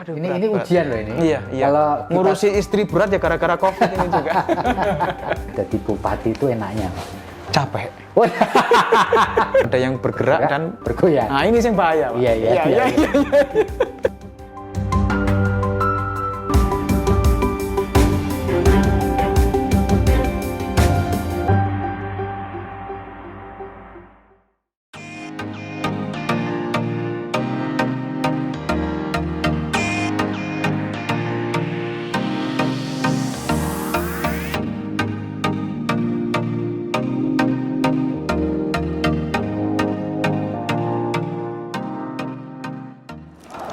Aduh, ini ujian loh ini. Iya. Kalau ngurusi istri berat ya gara-gara COVID ini juga. Jadi bupati itu enaknya Pak. Capek. Oh, Ada yang bergerak dan bergoyang. Nah, ini yang bahaya, Pak. Iya.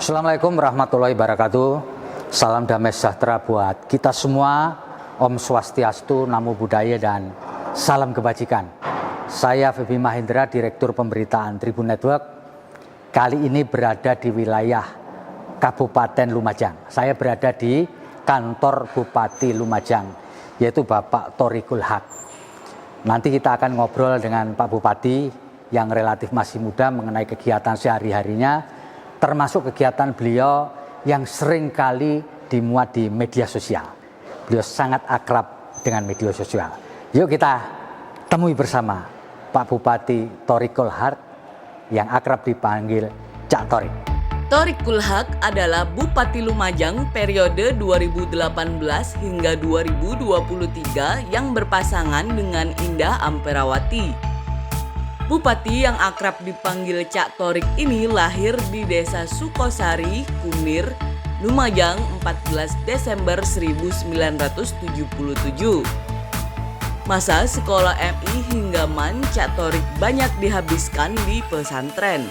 Assalamualaikum warahmatullahi wabarakatuh. Salam damai sejahtera buat kita semua. Om Swastiastu, Namo Buddhaya, dan salam kebajikan. Saya Febi Mahendra, Direktur Pemberitaan Tribun Network. Kali ini berada di wilayah Kabupaten Lumajang. Saya berada di kantor Bupati Lumajang, yaitu Bapak Thoriqul Haq. Nanti kita akan ngobrol dengan Pak Bupati yang relatif masih muda mengenai kegiatan sehari-harinya, termasuk kegiatan beliau yang sering kali dimuat di media sosial. Beliau sangat akrab dengan media sosial. Yuk kita temui bersama Pak Bupati Thoriqul Haq yang akrab dipanggil Cak Thorik. Thoriqul Haq adalah Bupati Lumajang periode 2018 hingga 2023 yang berpasangan dengan Indah Amperawati. Bupati yang akrab dipanggil Cak Thorik ini lahir di Desa Sukosari, Kunir, Lumajang 14 Desember 1977. Masa sekolah MI hingga MAN Cak Thorik banyak dihabiskan di pesantren.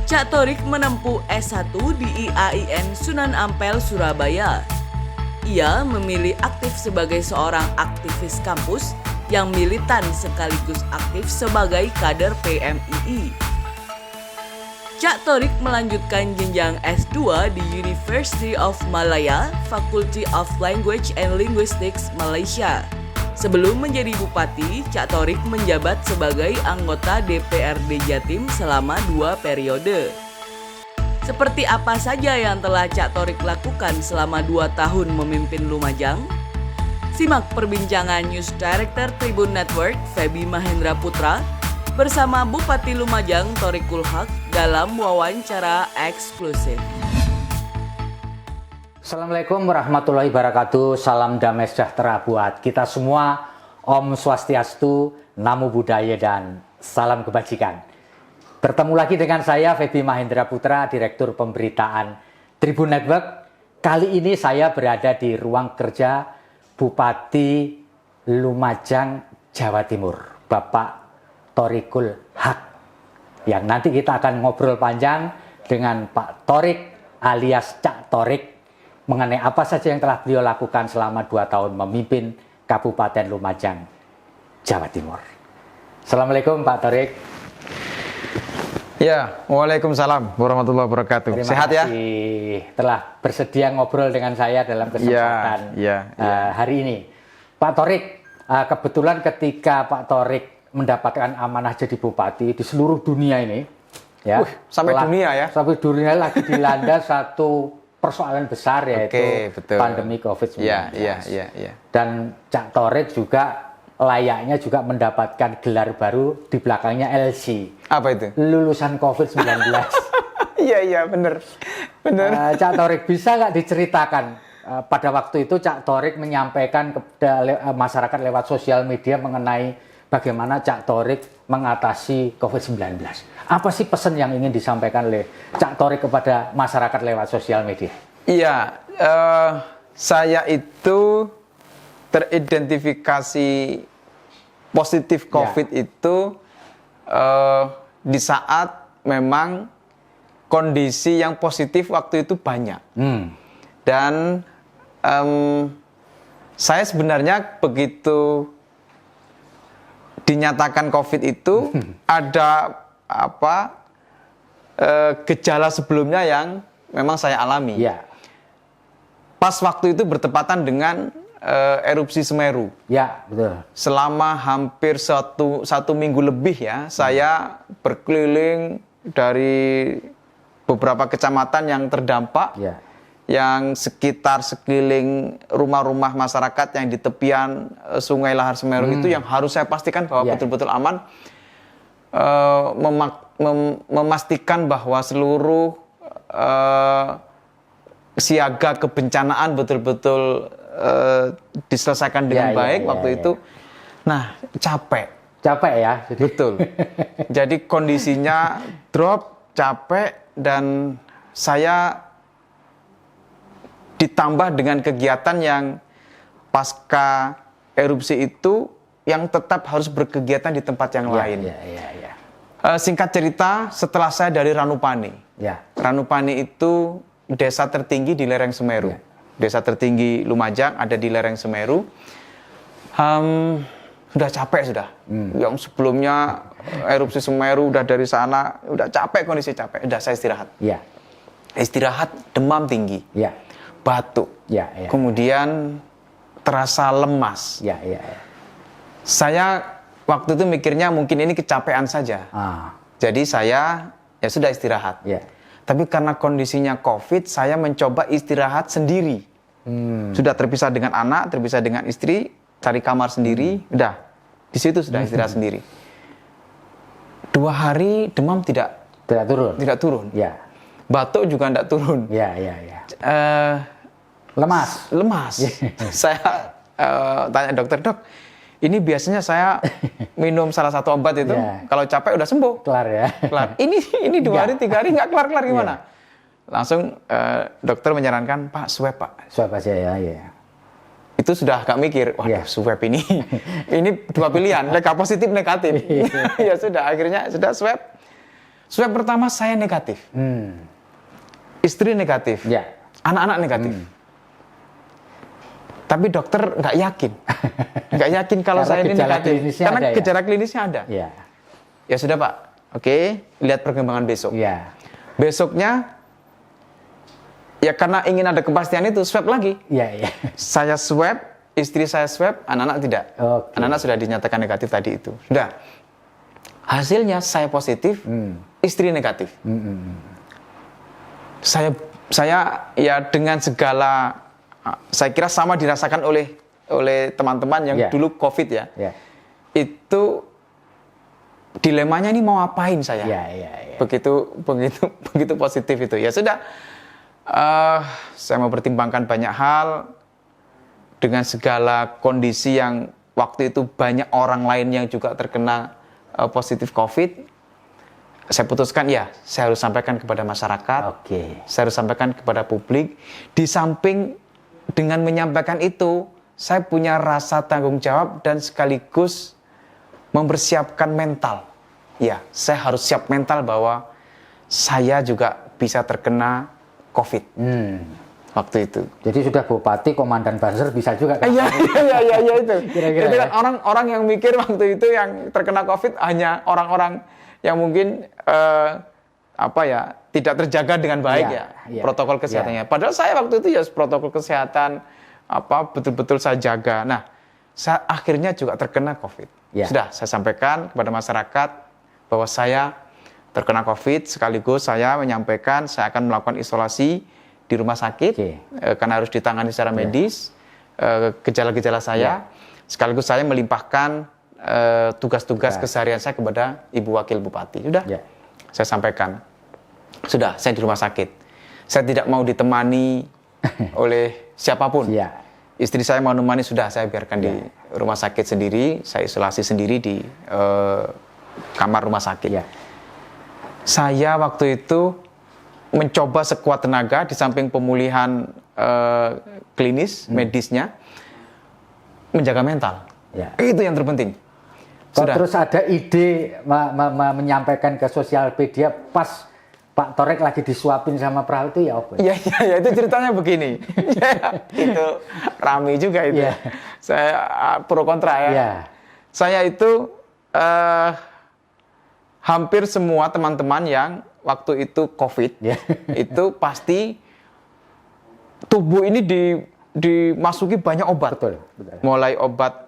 Cak Thorik menempuh S1 di IAIN Sunan Ampel, Surabaya. Ia memilih aktif sebagai seorang aktivis kampus yang militan sekaligus aktif sebagai kader PMII. Cak Thorik melanjutkan jenjang S2 di University of Malaya, Faculty of Language and Linguistics, Malaysia. Sebelum menjadi bupati, Cak Thorik menjabat sebagai anggota DPRD Jatim selama 2 periode. Seperti apa saja yang telah Cak Thorik lakukan selama 2 tahun memimpin Lumajang? Simak perbincangan News Director Tribun Network Febi Mahendra Putra bersama Bupati Lumajang Thoriqul Haq dalam wawancara eksklusif. Assalamualaikum warahmatullahi wabarakatuh. Salam damai sejahtera buat kita semua. Om Swastiastu, Namo Buddhaya, dan salam kebajikan. Bertemu lagi dengan saya Febi Mahendra Putra, Direktur Pemberitaan Tribun Network. Kali ini saya berada di ruang kerja Bupati Lumajang, Jawa Timur, Bapak Thoriqul Haq. Yang nanti kita akan ngobrol panjang dengan Pak Thorik alias Cak Thorik mengenai apa saja yang telah beliau lakukan selama 2 tahun memimpin Kabupaten Lumajang, Jawa Timur. Assalamualaikum Pak Thorik. Ya, waalaikumsalam warahmatullahi wabarakatuh. Terima Sehat ya? kasih telah bersedia ngobrol dengan saya dalam kesempatan hari ini. Pak Thorik, kebetulan ketika Pak Thorik mendapatkan amanah jadi bupati di seluruh dunia ini, ya, sampai dunia ya? Sampai dunia lagi dilanda satu persoalan besar, yaitu pandemi COVID-19. Iya. Dan Cak Thorik juga layaknya juga mendapatkan gelar baru, di belakangnya LC. Apa itu? Lulusan COVID-19. Iya, bener. Cak Thorik, bisa nggak diceritakan pada waktu itu Cak Thorik menyampaikan kepada masyarakat lewat sosial media mengenai bagaimana Cak Thorik mengatasi COVID-19. Apa sih pesan yang ingin disampaikan oleh Cak Thorik kepada masyarakat lewat sosial media? Iya, saya itu teridentifikasi positif COVID itu di saat memang kondisi yang positif waktu itu banyak. Dan saya sebenarnya begitu dinyatakan COVID itu ada gejala sebelumnya yang memang saya alami. Pas waktu itu bertepatan dengan erupsi Semeru. Ya, betul. Selama hampir satu minggu lebih ya, saya berkeliling dari beberapa kecamatan yang terdampak, yang sekeliling rumah-rumah masyarakat yang di tepian Sungai Lahar Semeru itu yang harus saya pastikan bahwa betul-betul aman, memastikan bahwa seluruh siaga kebencanaan betul-betul diselesaikan dengan baik waktu itu. Nah, capek ya. Betul. Jadi kondisinya drop, capek, dan saya ditambah dengan kegiatan yang pasca erupsi itu yang tetap harus berkegiatan di tempat yang lain. Singkat cerita, setelah saya dari Ranupani. Ranupani itu desa tertinggi di lereng Semeru. Desa tertinggi Lumajang ada di lereng Semeru. Sudah capek sudah. Yang sebelumnya erupsi Semeru udah dari sana, udah capek, kondisi capek. Udah saya istirahat. Istirahat, demam tinggi. Batuk. Kemudian terasa lemas. Saya waktu itu mikirnya mungkin ini kecapean saja. Jadi saya ya sudah istirahat. Tapi karena kondisinya COVID, saya mencoba istirahat sendiri. Sudah terpisah dengan anak, terpisah dengan istri, cari kamar sendiri, udah di situ sudah istirahat sendiri. 2 hari demam tidak turun. Batuk juga tidak turun. Lemas. Saya tanya dokter, dok, ini biasanya saya minum salah satu obat itu, kalau capek udah sembuh. Kelar. Ini 2 hari 3 hari nggak kelar gimana? Langsung dokter menyarankan, Pak, swab Pak. Swab aja ya. Itu sudah agak mikir, waduh swab ini 2 pilihan, positif negatif. Ya sudah, akhirnya sudah swab. Swab pertama saya negatif, istri negatif, anak-anak negatif. Tapi dokter nggak yakin kalau saya ini negatif, karena gejala klinisnya ada. Ya sudah Pak, oke, lihat perkembangan besok. Besoknya, ya karena ingin ada kepastian itu, swab lagi. Saya swab, istri saya swab, anak-anak tidak. Anak-anak sudah dinyatakan negatif tadi itu. Sudah. Hasilnya saya positif, istri negatif. Saya ya dengan segala, saya kira sama dirasakan oleh teman-teman yang dulu COVID ya. Itu dilemanya ini mau apain saya. Begitu positif itu. Ya sudah. Saya mempertimbangkan banyak hal dengan segala kondisi yang waktu itu banyak orang lain yang juga terkena positif COVID. Saya putuskan saya harus sampaikan kepada masyarakat, saya harus sampaikan kepada publik. Di samping dengan menyampaikan itu, saya punya rasa tanggung jawab dan sekaligus mempersiapkan mental. Saya harus siap mental bahwa saya juga bisa terkena COVID waktu itu. Jadi sudah bupati, komandan Banser bisa juga kan? Iya itu. Itu kan orang-orang yang mikir waktu itu yang terkena COVID hanya orang-orang yang mungkin tidak terjaga dengan baik protokol kesehatannya. Padahal saya waktu itu protokol kesehatan betul-betul saya jaga. Nah, saya akhirnya juga terkena COVID. Sudah saya sampaikan kepada masyarakat bahwa saya terkena COVID, sekaligus saya menyampaikan saya akan melakukan isolasi di rumah sakit karena harus ditangani secara medis gejala-gejala saya. Sekaligus saya melimpahkan tugas-tugas keseharian saya kepada Ibu Wakil Bupati. Sudah, saya sampaikan. Sudah, saya di rumah sakit. Saya tidak mau ditemani oleh siapapun. Istri saya mau menemani, sudah saya biarkan di rumah sakit sendiri. Saya isolasi sendiri di kamar rumah sakit. Saya waktu itu mencoba sekuat tenaga di samping pemulihan klinis, medisnya, menjaga mental. Itu yang terpenting. Terus ada ide menyampaikan ke sosial media pas Pak Torek lagi disuapin sama perahu itu apa? Ya itu ceritanya begini. Itu rame juga itu. Saya pro kontra ya. Saya itu hampir semua teman-teman yang waktu itu COVID, itu pasti tubuh ini dimasuki banyak obat. Betul. Mulai obat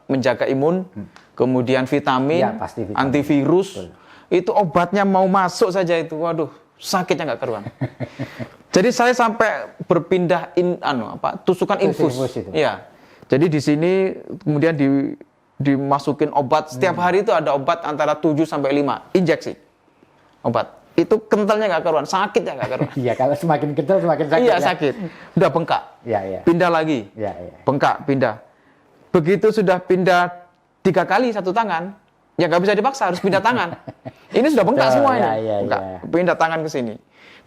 menjaga imun, kemudian vitamin, antivirus, itu obatnya mau masuk saja itu, waduh, sakitnya nggak karuan. Jadi saya sampai berpindah tusukan infus. Iya. Jadi di sini kemudian dimasukin obat, setiap hari itu ada obat antara 7 sampai 5 injeksi. Obat. Itu kentalnya nggak karuan, sakitnya nggak karuan. Iya, kalau semakin kental semakin sakit. Iya, sakit. Udah bengkak. Iya. Pindah lagi. Iya. Bengkak, pindah. Begitu sudah pindah 3 kali satu tangan, ya nggak bisa dipaksa, harus pindah tangan. Ini sudah bengkak semua ini. Bengkak. Pindah tangan ke sini.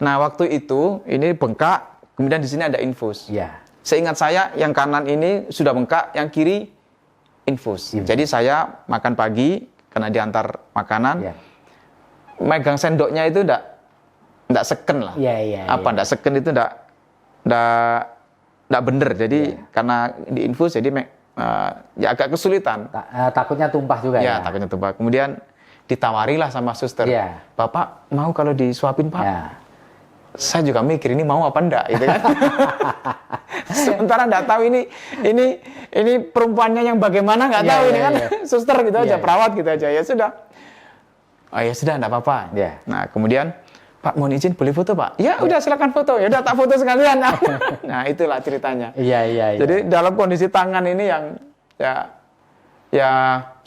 Nah, waktu itu ini bengkak, kemudian di sini ada infus. Iya. Seingat saya yang kanan ini sudah bengkak, yang kiri infus. Jadi saya makan pagi karena diantar makanan. Megang sendoknya itu enggak seken lah. Enggak seken itu enggak bener. Jadi karena di infus jadi ya agak kesulitan. Takutnya tumpah juga ya. Takutnya tumpah. Kemudian ditawarilah sama suster. Bapak mau kalau disuapin, Pak? Saya juga mikir ini mau apa enggak gitu kan. Sementara enggak tahu ini perempuannya yang bagaimana enggak tahu ini kan. Suster gitu aja, perawat gitu aja. Ya sudah. Oh ya sudah enggak apa-apa. Nah, kemudian Pak mohon izin boleh foto, Pak? Ya udah silakan foto. Ya udah tak foto sekalian. Nah, itulah ceritanya. Iya. Jadi dalam kondisi tangan ini yang ya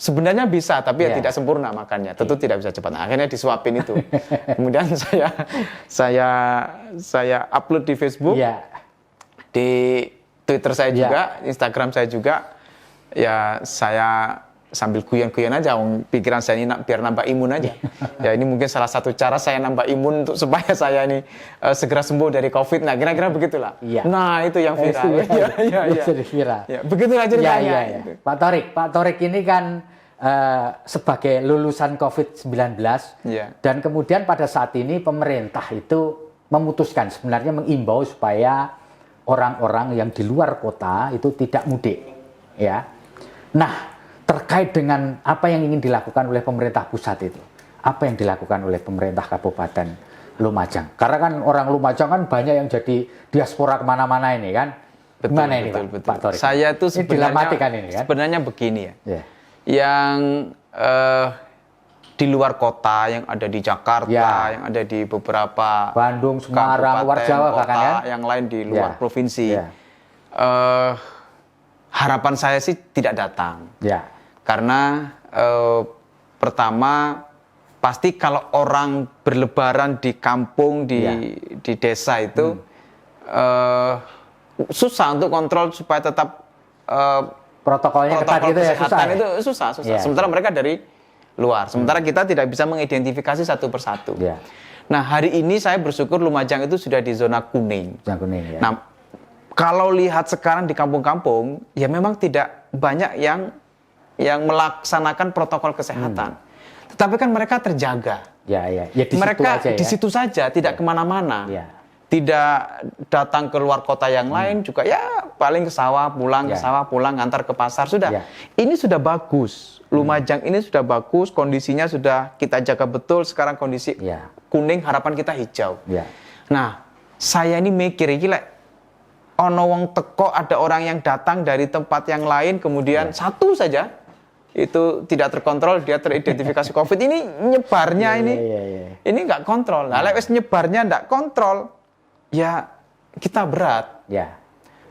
sebenarnya bisa, tapi ya tidak sempurna makannya. Tentu tidak bisa cepat. Nah, akhirnya disuapin itu. Kemudian saya upload di Facebook, di Twitter saya juga, Instagram saya juga. Ya saya sambil guyon-guyon aja, pikiran saya ini biar nambah imun aja. Ya ini mungkin salah satu cara saya nambah imun untuk supaya saya ini segera sembuh dari COVID. Nah kira-kira begitulah. Nah itu yang viral. Viral. Begitulah ceritanya. Pak Thorik ini kan sebagai lulusan COVID-19 dan kemudian pada saat ini pemerintah itu memutuskan sebenarnya mengimbau supaya orang-orang yang di luar kota itu tidak mudik. Ya. Nah, terkait dengan apa yang ingin dilakukan oleh pemerintah pusat itu, apa yang dilakukan oleh pemerintah Kabupaten Lumajang? Karena kan orang Lumajang kan banyak yang jadi diaspora kemana-mana ini kan. Gimana ini Pak Thorik? Saya itu sebenarnya begini ya. Yang di luar kota, yang ada di Jakarta, yang ada di beberapa Bandung, Semarang, luar Jawa bahkan ya, yang lain di luar provinsi. Harapan saya sih tidak datang. Karena pertama pasti kalau orang berlebaran di kampung, di desa itu susah untuk kontrol supaya tetap protokolnya ketat gitu ya, kesehatan itu susah. Sementara mereka dari luar. Sementara kita tidak bisa mengidentifikasi satu persatu. Nah, hari ini saya bersyukur Lumajang itu sudah di zona kuning. Nah, kalau lihat sekarang di kampung-kampung, ya memang tidak banyak yang melaksanakan protokol kesehatan. Tetapi kan mereka terjaga. Mereka di situ saja, tidak kemana-mana. Tidak datang ke luar kota yang lain juga, ya paling ke sawah pulang, ke sawah pulang, antar ke pasar, sudah. Ini sudah bagus. Lumajang ini sudah bagus, kondisinya sudah kita jaga betul. Sekarang kondisi kuning, harapan kita hijau. Nah, saya ini mikir, gila, ono wong teko, ada orang yang datang dari tempat yang lain, kemudian satu saja itu tidak terkontrol, dia teridentifikasi COVID, ini nyebarnya ini nggak kontrol. Nah, lewat nyebarnya nggak kontrol, ya kita berat.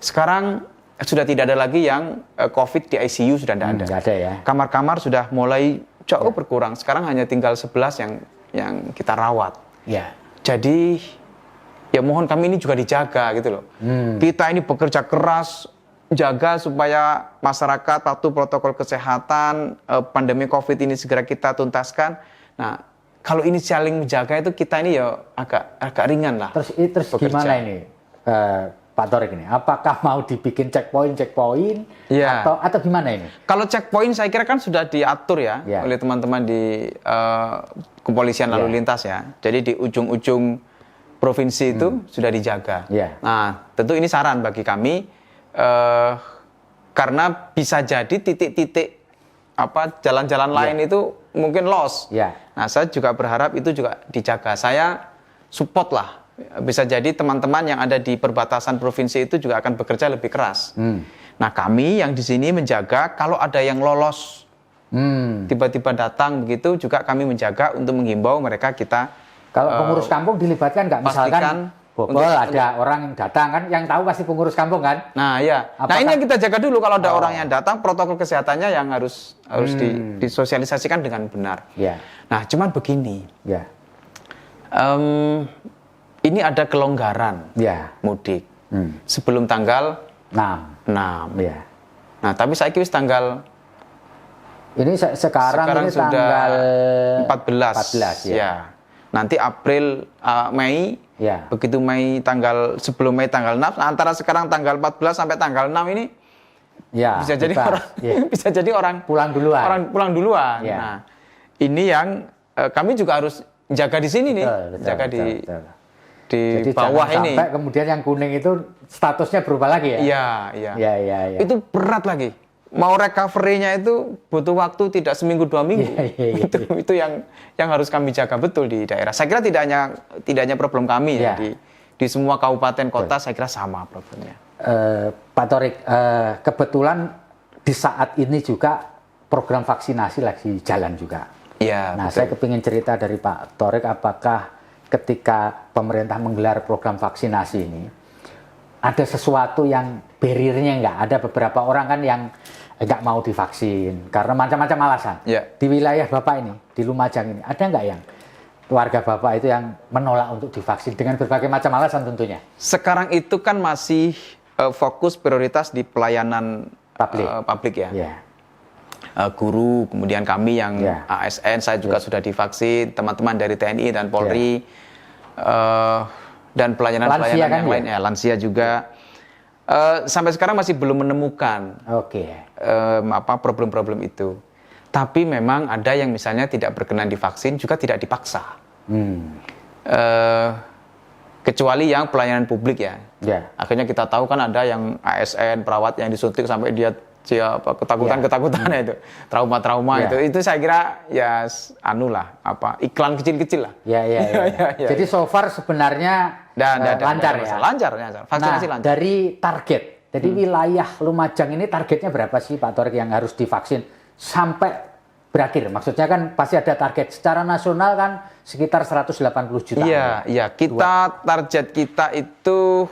Sekarang sudah tidak ada lagi yang COVID di ICU, sudah tidak ada. Nggak ada ya. Kamar-kamar sudah mulai jauh berkurang. Sekarang hanya tinggal 11 yang kita rawat. Jadi ya mohon kami ini juga dijaga gitu loh. Kita ini bekerja keras jaga supaya masyarakat patuh protokol kesehatan, pandemi COVID ini segera kita tuntaskan. Nah, kalau ini saling menjaga itu kita ini ya agak ringan lah. Terus gimana ini Pak Thorik ini? Apakah mau dibikin checkpoint atau gimana ini? Kalau checkpoint saya kira kan sudah diatur ya oleh teman-teman di kepolisian lalu lintas ya. Jadi di ujung-ujung provinsi itu sudah dijaga. Nah, tentu ini saran bagi kami karena bisa jadi titik-titik jalan-jalan lain itu mungkin lost. Nah, saya juga berharap itu juga dijaga. Saya support lah. Bisa jadi teman-teman yang ada di perbatasan provinsi itu juga akan bekerja lebih keras. Nah, kami yang di sini menjaga kalau ada yang lolos Tiba-tiba datang begitu juga kami menjaga untuk menghimbau mereka kita. Kalau pengurus kampung dilibatkan nggak? Misalkan bobol ada orang yang datang kan, yang tahu pasti pengurus kampung kan? Nah ya, nah ini yang kita jaga dulu kalau ada orang yang datang, protokol kesehatannya yang harus disosialisasikan dengan benar. Ya. Nah cuman begini, ya. Ini ada kelonggaran mudik sebelum tanggal 6. Ya. Nah tapi saya kira tanggal ini sekarang ini sudah tanggal 14 ya. Nanti April, Mei, begitu Mei sebelum Mei tanggal 6, antara sekarang tanggal 14 sampai tanggal 6 ini bisa jadi bisa jadi orang pulang duluan. Ya. Nah, ini yang kami juga harus jaga di sini nih, jaga di jadi bawah ini. Sampai kemudian yang kuning itu statusnya berubah lagi ya? Iya. Itu berat lagi. Mau recovery-nya itu butuh waktu tidak seminggu 2 minggu. Itu yang harus kami jaga betul di daerah. Saya kira tidak hanya problem kami ya di semua kabupaten kota. Saya kira sama problemnya. Pak Thorik, kebetulan di saat ini juga program vaksinasi lagi jalan juga. Iya. Nah, saya kepingin cerita dari Pak Thorik, apakah ketika pemerintah menggelar program vaksinasi ini ada sesuatu yang barrier-nya nggak? Ada beberapa orang kan yang nggak mau divaksin karena macam-macam alasan. Di wilayah Bapak ini, di Lumajang ini, ada nggak yang warga Bapak itu yang menolak untuk divaksin dengan berbagai macam alasan tentunya? Sekarang itu kan masih fokus prioritas di pelayanan publik ya. Guru, kemudian kami yang ASN, saya juga sudah divaksin, teman-teman dari TNI dan Polri, dan pelayanan-pelayanan yang lain, lansia juga. Sampai sekarang masih belum menemukan problem-problem itu. Tapi memang ada yang misalnya tidak berkenan divaksin juga tidak dipaksa. Kecuali yang pelayanan publik ya. Akhirnya kita tahu kan ada yang ASN, perawat yang disuntik sampai dia ketakutan itu, trauma itu saya kira ya iklan kecil-kecil lah. Jadi so far sebenarnya lancar ya. Lancar. Vaksinasi lancar. Dari target, jadi wilayah Lumajang ini targetnya berapa sih Pak Thorik yang harus divaksin sampai berakhir? Maksudnya kan pasti ada target secara nasional kan sekitar 180 juta. Iya. Target kita itu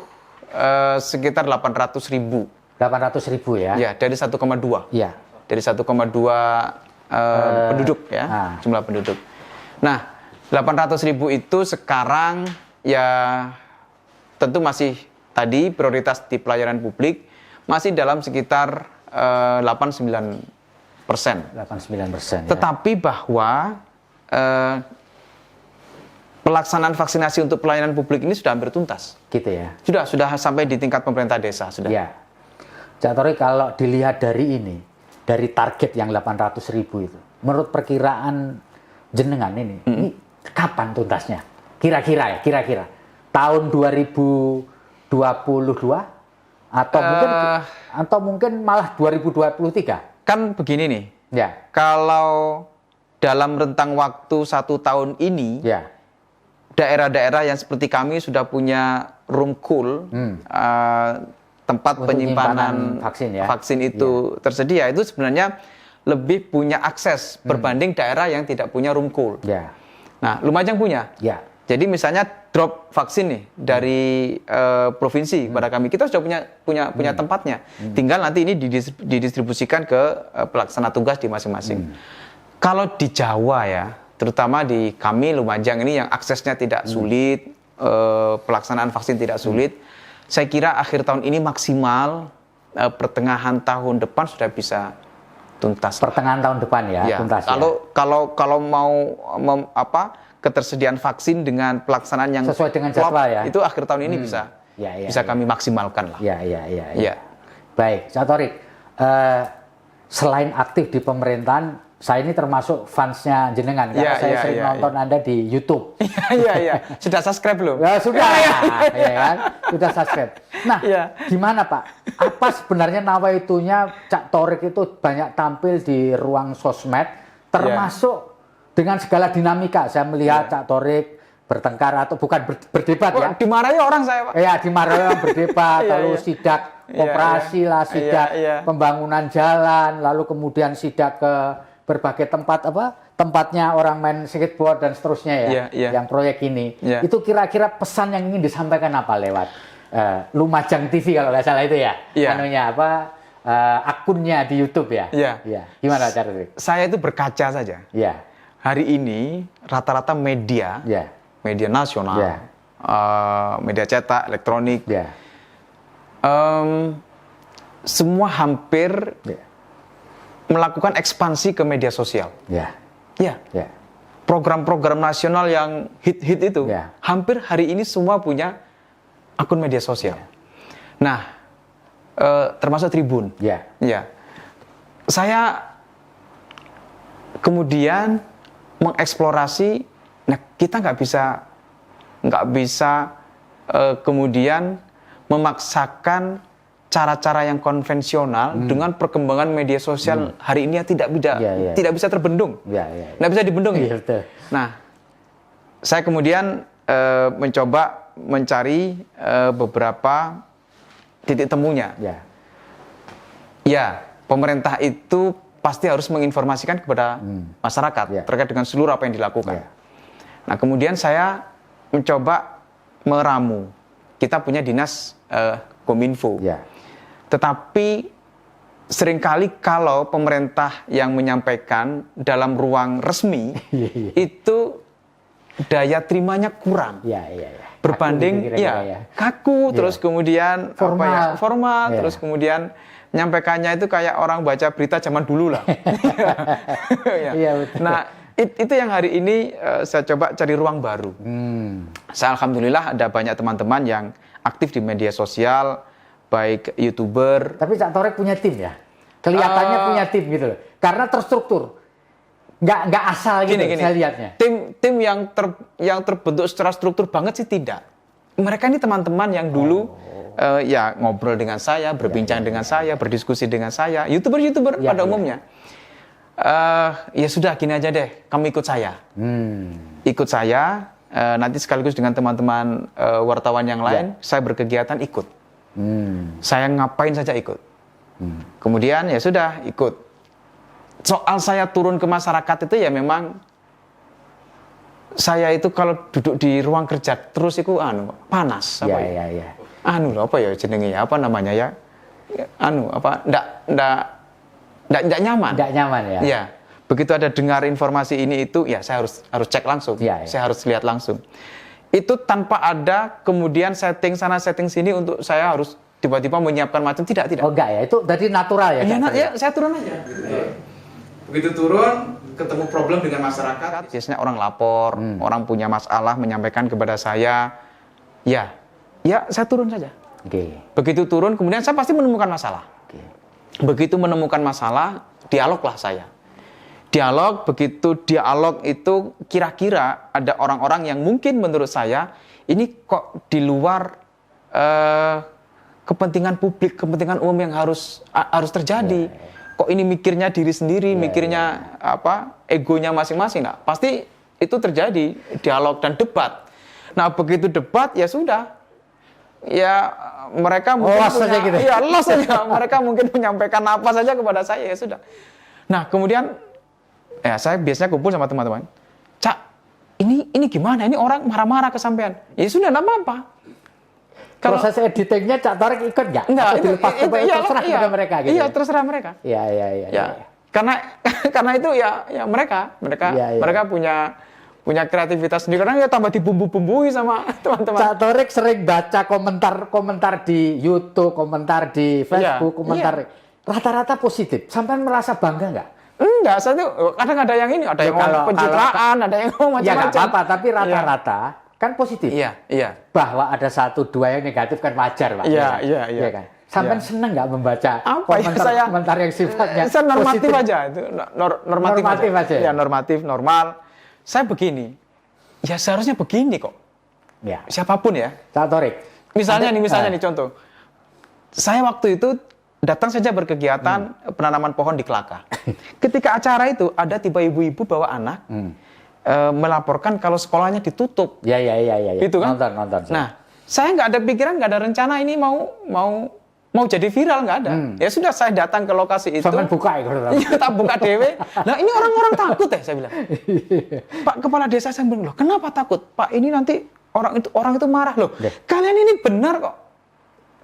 sekitar 800.000. 800.000 ya? Ya, dari 1,2. Iya. Dari 1,2 penduduk ya, jumlah penduduk. Nah, 800.000 itu sekarang ya tentu masih tadi prioritas di pelayanan publik masih dalam sekitar 89%. 89%. Tetapi bahwa pelaksanaan vaksinasi untuk pelayanan publik ini sudah hampir tuntas. Gitu ya? Sudah sampai di tingkat pemerintah desa sudah. Iya. Cak Thorik, kalau dilihat dari ini, dari target yang 800.000 itu, menurut perkiraan jenengan ini kapan tuntasnya? Kira-kira tahun 2022 atau mungkin malah 2023? Kan begini nih. Ya. Kalau dalam rentang waktu 1 tahun ini, daerah-daerah yang seperti kami sudah punya room cool, tempat penyimpanan vaksin itu tersedia, itu sebenarnya lebih punya akses berbanding daerah yang tidak punya room cool. Nah, Lumajang punya. Jadi misalnya drop vaksin nih dari provinsi kepada kami, kita sudah punya tempatnya. Tinggal nanti ini didistribusikan ke pelaksana tugas di masing-masing. Kalau di Jawa ya, terutama di kami Lumajang ini yang aksesnya tidak sulit, pelaksanaan vaksin tidak sulit. Saya kira akhir tahun ini maksimal pertengahan tahun depan sudah bisa tuntas. Pertengahan tahun depan ya tuntas. Kalau mau ketersediaan vaksin dengan pelaksanaan yang sesuai dengan jadwal ya. Itu akhir tahun ini bisa kami maksimalkan lah. Ya. Baik, Cak Thorik. Selain aktif di pemerintahan, saya ini termasuk fansnya jenengan karena saya sering nonton Anda di YouTube. Iya. Sudah subscribe belum? Ya, sudah. Kan? Sudah subscribe. Nah, gimana Pak? Apa sebenarnya nawaitunya Cak Thorik itu banyak tampil di ruang sosmed, termasuk dengan segala dinamika. Saya melihat Cak Thorik bertengkar atau bukan berdebat ya. Dimarahi orang saya, Pak. Iya, dimarahi orang berdebat, lalu sidak operasi lah, sidak pembangunan jalan, lalu kemudian sidak ke berbagai tempat tempatnya orang main skateboard dan seterusnya yang proyek ini. Itu kira-kira pesan yang ingin disampaikan apa lewat Lumajang TV kalau nggak salah itu ya? Anunya akunnya di YouTube ya? Gimana cara itu? Saya itu berkaca saja. Hari ini rata-rata media nasional, media cetak, elektronik, semua hampir melakukan ekspansi ke media sosial. Program-program nasional yang hit-hit itu, hampir hari ini semua punya akun media sosial. Nah, termasuk Tribun. Saya kemudian mengeksplorasi, nah kita nggak bisa kemudian memaksakan cara-cara yang konvensional dengan perkembangan media sosial hari ini yang tidak bisa terbendung, nggak bisa dibendung. Nah, saya kemudian mencoba mencari beberapa titik temunya. Pemerintah itu pasti harus menginformasikan kepada masyarakat terkait dengan seluruh apa yang dilakukan. Nah, kemudian saya mencoba meramu. Kita punya dinas Kominfo. Tetapi seringkali kalau pemerintah yang menyampaikan dalam ruang resmi itu daya terimanya kurang. Berbanding kaku, terus kemudian formal, terus kemudian menyampaikannya itu kayak orang baca berita zaman dulu lah. Nah, itu yang hari ini saya coba cari ruang baru. Saya alhamdulillah ada banyak teman-teman yang aktif di media sosial, baik YouTuber. Tapi Cak Torek punya tim ya? Kelihatannya punya tim gitu loh. Karena terstruktur. Nggak asal gitu saya lihatnya. Tim yang terbentuk secara struktur banget sih tidak. Mereka ini teman-teman yang dulu ngobrol dengan saya, berbincang dengan saya, berdiskusi dengan saya. YouTuber pada umumnya. Ya sudah gini aja deh, kamu ikut saya. Ikut saya, nanti sekaligus dengan teman-teman wartawan yang lain, saya berkegiatan ikut. Saya ngapain saja ikut. Kemudian ya sudah ikut. Soal saya turun ke masyarakat itu ya memang saya itu kalau duduk di ruang kerja terus itu panas apa apa ya jenenge apa namanya ya ndak nyaman. Ndak nyaman ya. Ya. Begitu ada dengar informasi ini itu ya saya harus cek langsung. Saya harus lihat langsung. Itu tanpa ada kemudian setting sana setting sini untuk saya harus tiba-tiba menyiapkan macam tidak. Oh enggak ya, itu dari natural ya. Saya turun aja. Begitu turun ketemu problem dengan masyarakat, biasanya orang lapor, orang punya masalah menyampaikan kepada saya. Ya saya turun saja. Begitu turun kemudian saya pasti menemukan masalah. Begitu menemukan masalah, dialoglah saya. Begitu dialog itu kira-kira ada orang-orang yang mungkin menurut saya ini kok di luar kepentingan publik, kepentingan umum yang harus terjadi. Kok ini mikirnya diri sendiri, mikirnya egonya masing-masing. Nah, pasti itu terjadi dialog dan debat. Nah, begitu debat ya sudah. Ya mereka mungkin los saja. Mereka mungkin menyampaikan apa saja kepada saya ya sudah. Nah, kemudian saya biasanya kumpul sama teman-teman. Cak, ini gimana? Ini orang marah-marah ke sampean. Ya sudah, enggak apa-apa. Proses editingnya Cak Torek ikut nggak? Enggak, itu terserah kepada mereka gitu. Iya, terserah mereka. Iya. Karena itu ya mereka punya kreativitas sendiri. Karena ya tambah dibumbu-bumbui sama teman-teman. Cak Torek sering baca komentar di YouTube, komentar di Facebook, rata-rata positif. Sampai merasa bangga nggak? Enggak, saya tuh kadang ada yang ini, ada yang pencitraan, ada yang macam-macam. Ya nggak apa-apa, tapi rata-rata kan positif. Iya. Bahwa ada 1-2 yang negatif kan wajar, Pak. Iya kan? Sampai seneng nggak membaca komentar yang sifatnya saya normatif positif. aja itu, normatif aja. Ya normatif, normal. Saya begini, ya seharusnya begini kok. Ya. Siapapun ya. Cak Torek. Misalnya nih contoh. Saya waktu itu datang saja berkegiatan penanaman pohon di Kelaka. Ketika acara itu ada tiba ibu-ibu bawa anak melaporkan kalau sekolahnya ditutup. Iya. Itu kan? Nonton. Nah, saya nggak ada pikiran, nggak ada rencana ini mau mau jadi viral nggak ada. Ya sudah, saya datang ke lokasi itu. Sampai buka ya, iya, tak buka dewe. Nah ini orang-orang takut ya, saya bilang. Pak Kepala Desa, saya bilang, loh kenapa takut? Pak, ini nanti orang itu marah loh. Kalian ini benar kok.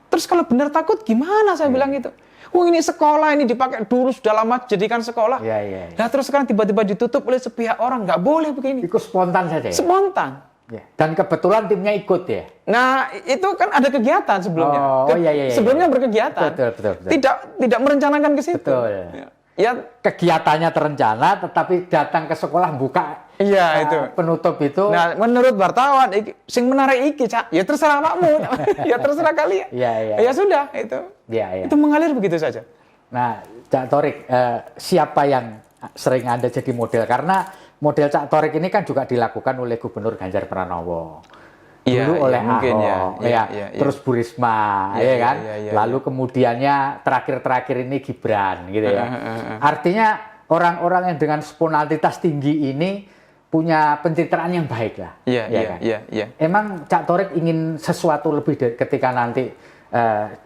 Terus kalau benar takut gimana, saya bilang gitu. Oh ini sekolah, ini dipakai dulu sudah lama jadikan sekolah. Nah terus sekarang tiba-tiba ditutup oleh sepihak orang, nggak boleh begini. Itu spontan saja. Spontan. Ya. Dan kebetulan timnya ikut ya. Nah, itu kan ada kegiatan sebelumnya. Iya. Sebelumnya berkegiatan. Betul. Tidak merencanakan ke situ. Betul. Ya, kegiatannya terencana, tetapi datang ke sekolah buka. Iya, itu. Penutup itu. Nah, menurut wartawan, sing menarik iki, Cak. Ya terserah makmu. Ya terserah kalian. Iya. Ya sudah, itu. Iya. Itu mengalir begitu saja. Nah, Cak Torik, siapa yang sering Anda jadi model? Karena model Cak Torik ini kan juga dilakukan oleh Gubernur Ganjar Pranowo, dulu oleh Ahok, terus Bu Risma, kan? Lalu kemudiannya terakhir ini Gibran, gitu ya. Artinya orang-orang yang dengan spontanitas tinggi ini punya pencitraan yang baik lah. Iya. Emang Cak Torik ingin sesuatu lebih ketika nanti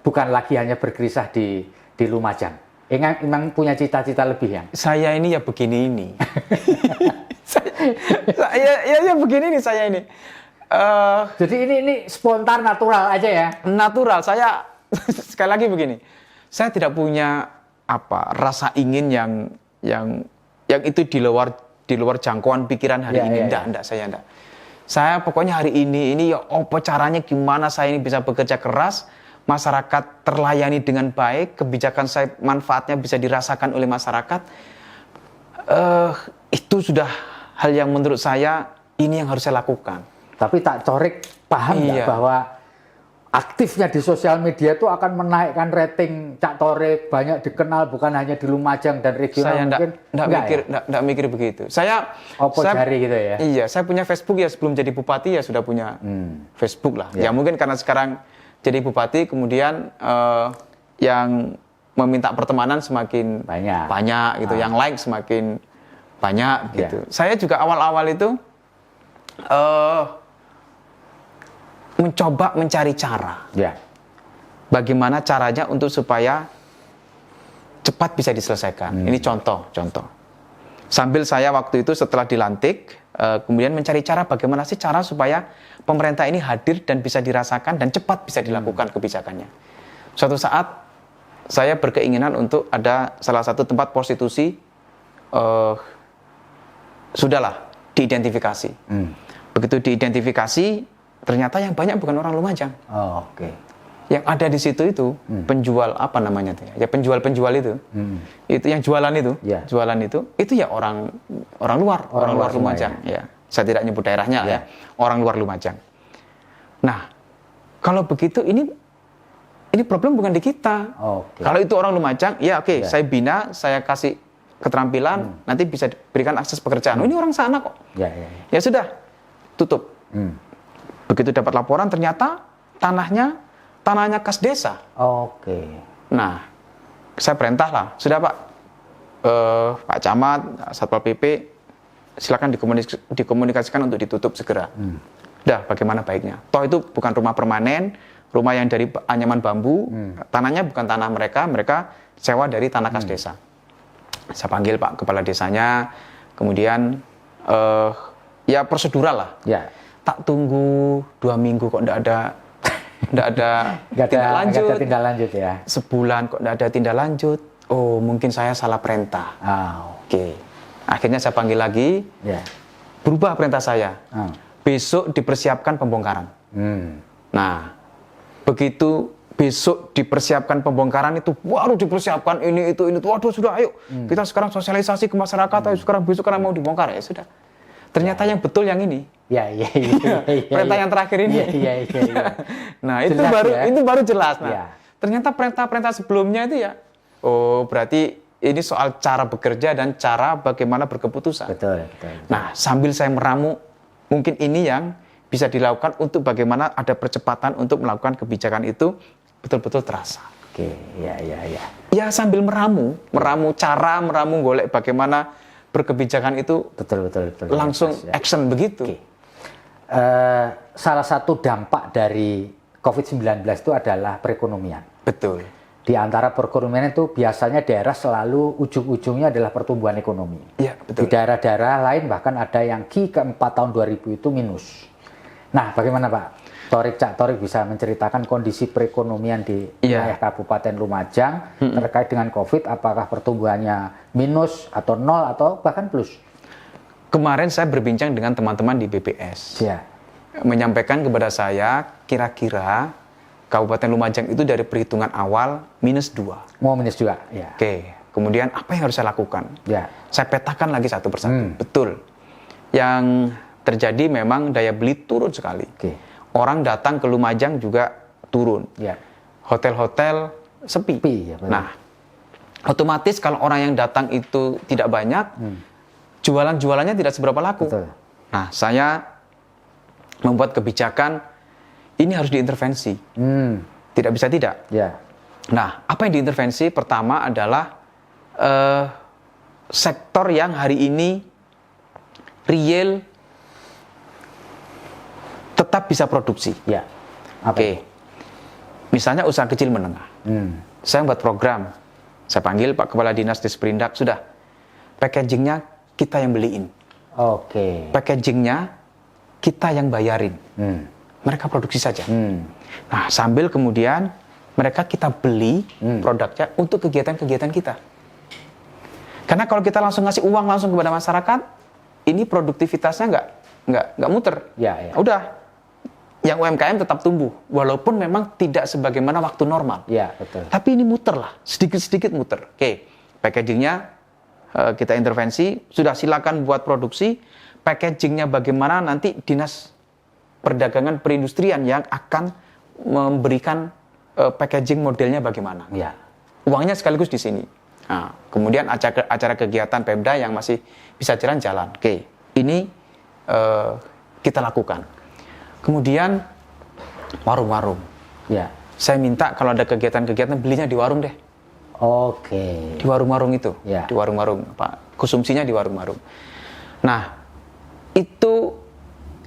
bukan lagi hanya bergerisah di Lumajang. Emang punya cita-cita lebih yang? Saya ini ya begini ini. saya begini nih saya ini. Jadi ini spontan natural aja ya? Natural. Saya sekali lagi begini. Saya tidak punya rasa ingin yang itu di luar jangkauan pikiran hari ini. Enggak, saya enggak. Saya pokoknya hari ini ya caranya gimana saya ini bisa bekerja keras, masyarakat terlayani dengan baik, kebijakan saya manfaatnya bisa dirasakan oleh masyarakat. Itu sudah hal yang menurut saya ini yang harus saya lakukan. Tapi Cak Torik paham nggak bahwa aktifnya di sosial media itu akan menaikkan rating Cak Torik, banyak dikenal bukan hanya di Lumajang dan regional. Saya enggak mikir begitu. Saya jari gitu ya. Iya, saya punya Facebook ya, sebelum jadi bupati ya sudah punya Facebook lah. Ya mungkin karena sekarang jadi bupati, kemudian yang meminta pertemanan semakin banyak gitu, yang like semakin banyak gitu. Saya juga awal-awal itu mencoba mencari cara. Bagaimana caranya untuk supaya cepat bisa diselesaikan. Ini contoh. Sambil saya waktu itu setelah dilantik, kemudian mencari cara bagaimana sih cara supaya pemerintah ini hadir dan bisa dirasakan dan cepat bisa dilakukan kebijakannya. Suatu saat saya berkeinginan untuk ada salah satu tempat prostitusi, sudahlah diidentifikasi. Begitu diidentifikasi, ternyata yang banyak bukan orang Lumajang. Yang ada di situ itu penjual penjual itu, itu yang jualan itu ya orang luar Lumajang. Ya, saya tidak nyebut daerahnya ya, orang luar Lumajang. Nah, kalau begitu ini problem bukan di kita. Kalau itu orang Lumajang, saya bina, saya kasih keterampilan, nanti bisa diberikan akses pekerjaan. Ini orang sana kok. Ya sudah, tutup. Begitu dapat laporan, ternyata tanahnya kas desa. Nah, saya perintah lah, sudah Pak, Pak Camat, Satpol PP, silakan dikomunikasikan untuk ditutup segera. Udah, bagaimana baiknya? Toh itu bukan rumah permanen, rumah yang dari anyaman bambu, tanahnya bukan tanah mereka sewa dari tanah kas desa. Saya panggil Pak Kepala Desanya, kemudian ya prosedural lah. Tak tunggu 2 minggu kok enggak ada tindak lanjut ya. Sebulan kok enggak ada tindak lanjut. Oh, mungkin saya salah perintah. Akhirnya saya panggil lagi. Berubah perintah saya. Besok dipersiapkan pembongkaran. Nah, begitu besok dipersiapkan pembongkaran itu, waduh dipersiapkan ini itu, waduh sudah ayo. Kita sekarang sosialisasi ke masyarakat, ayo sekarang besok karena mau dibongkar ya sudah. Ternyata yang betul yang ini. Perintah yang terakhir ini. Nah, itu baru jelas. Nah, ternyata perintah-perintah sebelumnya itu ya. Oh, berarti ini soal cara bekerja dan cara bagaimana berkeputusan. Betul. Nah, sambil saya meramu, mungkin ini yang bisa dilakukan untuk bagaimana ada percepatan untuk melakukan kebijakan itu betul-betul terasa. Ya sambil meramu cara, meramu golek bagaimana berkebijakan itu betul. Langsung action begitu. Salah satu dampak dari COVID-19 itu adalah perekonomian. Betul. Di antara perekonomian itu biasanya daerah selalu ujung-ujungnya adalah pertumbuhan ekonomi. Iya, betul. Di daerah-daerah lain bahkan ada yang keempat tahun 2000 itu minus. Nah, bagaimana Pak Cak Thorik bisa menceritakan kondisi perekonomian di wilayah Kabupaten Lumajang terkait dengan COVID, apakah pertumbuhannya minus atau nol atau bahkan plus? Kemarin saya berbincang dengan teman-teman di BPS. Ya. Menyampaikan kepada saya kira-kira Kabupaten Lumajang itu dari perhitungan awal -2. Mau -2, ya. Oke, kemudian apa yang harus saya lakukan? Ya. Saya petakan lagi satu persatu. Betul. Yang terjadi memang daya beli turun sekali. Oke. Orang datang ke Lumajang juga turun. Ya. Hotel-hotel sepi. Ya, nah, otomatis kalau orang yang datang itu tidak banyak, jualan-jualannya tidak seberapa laku. Betul. Nah, saya membuat kebijakan ini harus diintervensi. Tidak bisa tidak. Ya. Nah, apa yang diintervensi? Pertama adalah sektor yang hari ini real tetap bisa produksi. Ya. Oke. Misalnya usaha kecil menengah. Saya buat program. Saya panggil Pak Kepala Dinas Disperindak, sudah. Packagingnya kita yang beliin. Oke. Packagingnya kita yang bayarin. Mereka produksi saja. Nah, sambil kemudian mereka kita beli produknya untuk kegiatan-kegiatan kita. Karena kalau kita langsung ngasih uang langsung kepada masyarakat, ini produktivitasnya nggak muter. Ya. Udah, yang UMKM tetap tumbuh, walaupun memang tidak sebagaimana waktu normal. Ya, betul. Tapi ini muter lah, sedikit-sedikit muter. Oke, packagingnya kita intervensi, sudah silakan buat produksi. Packagingnya bagaimana, nanti Dinas Perdagangan Perindustrian yang akan memberikan packaging modelnya bagaimana. Ya. Uangnya sekaligus di sini. Nah, kemudian acara kegiatan Pemda yang masih bisa jalan-jalan. Oke, ini kita lakukan. Kemudian warung-warung. Ya. Saya minta kalau ada kegiatan-kegiatan belinya di warung deh. Oke. Di warung-warung itu. Ya. Di warung-warung. Konsumsinya di warung-warung. Nah, itu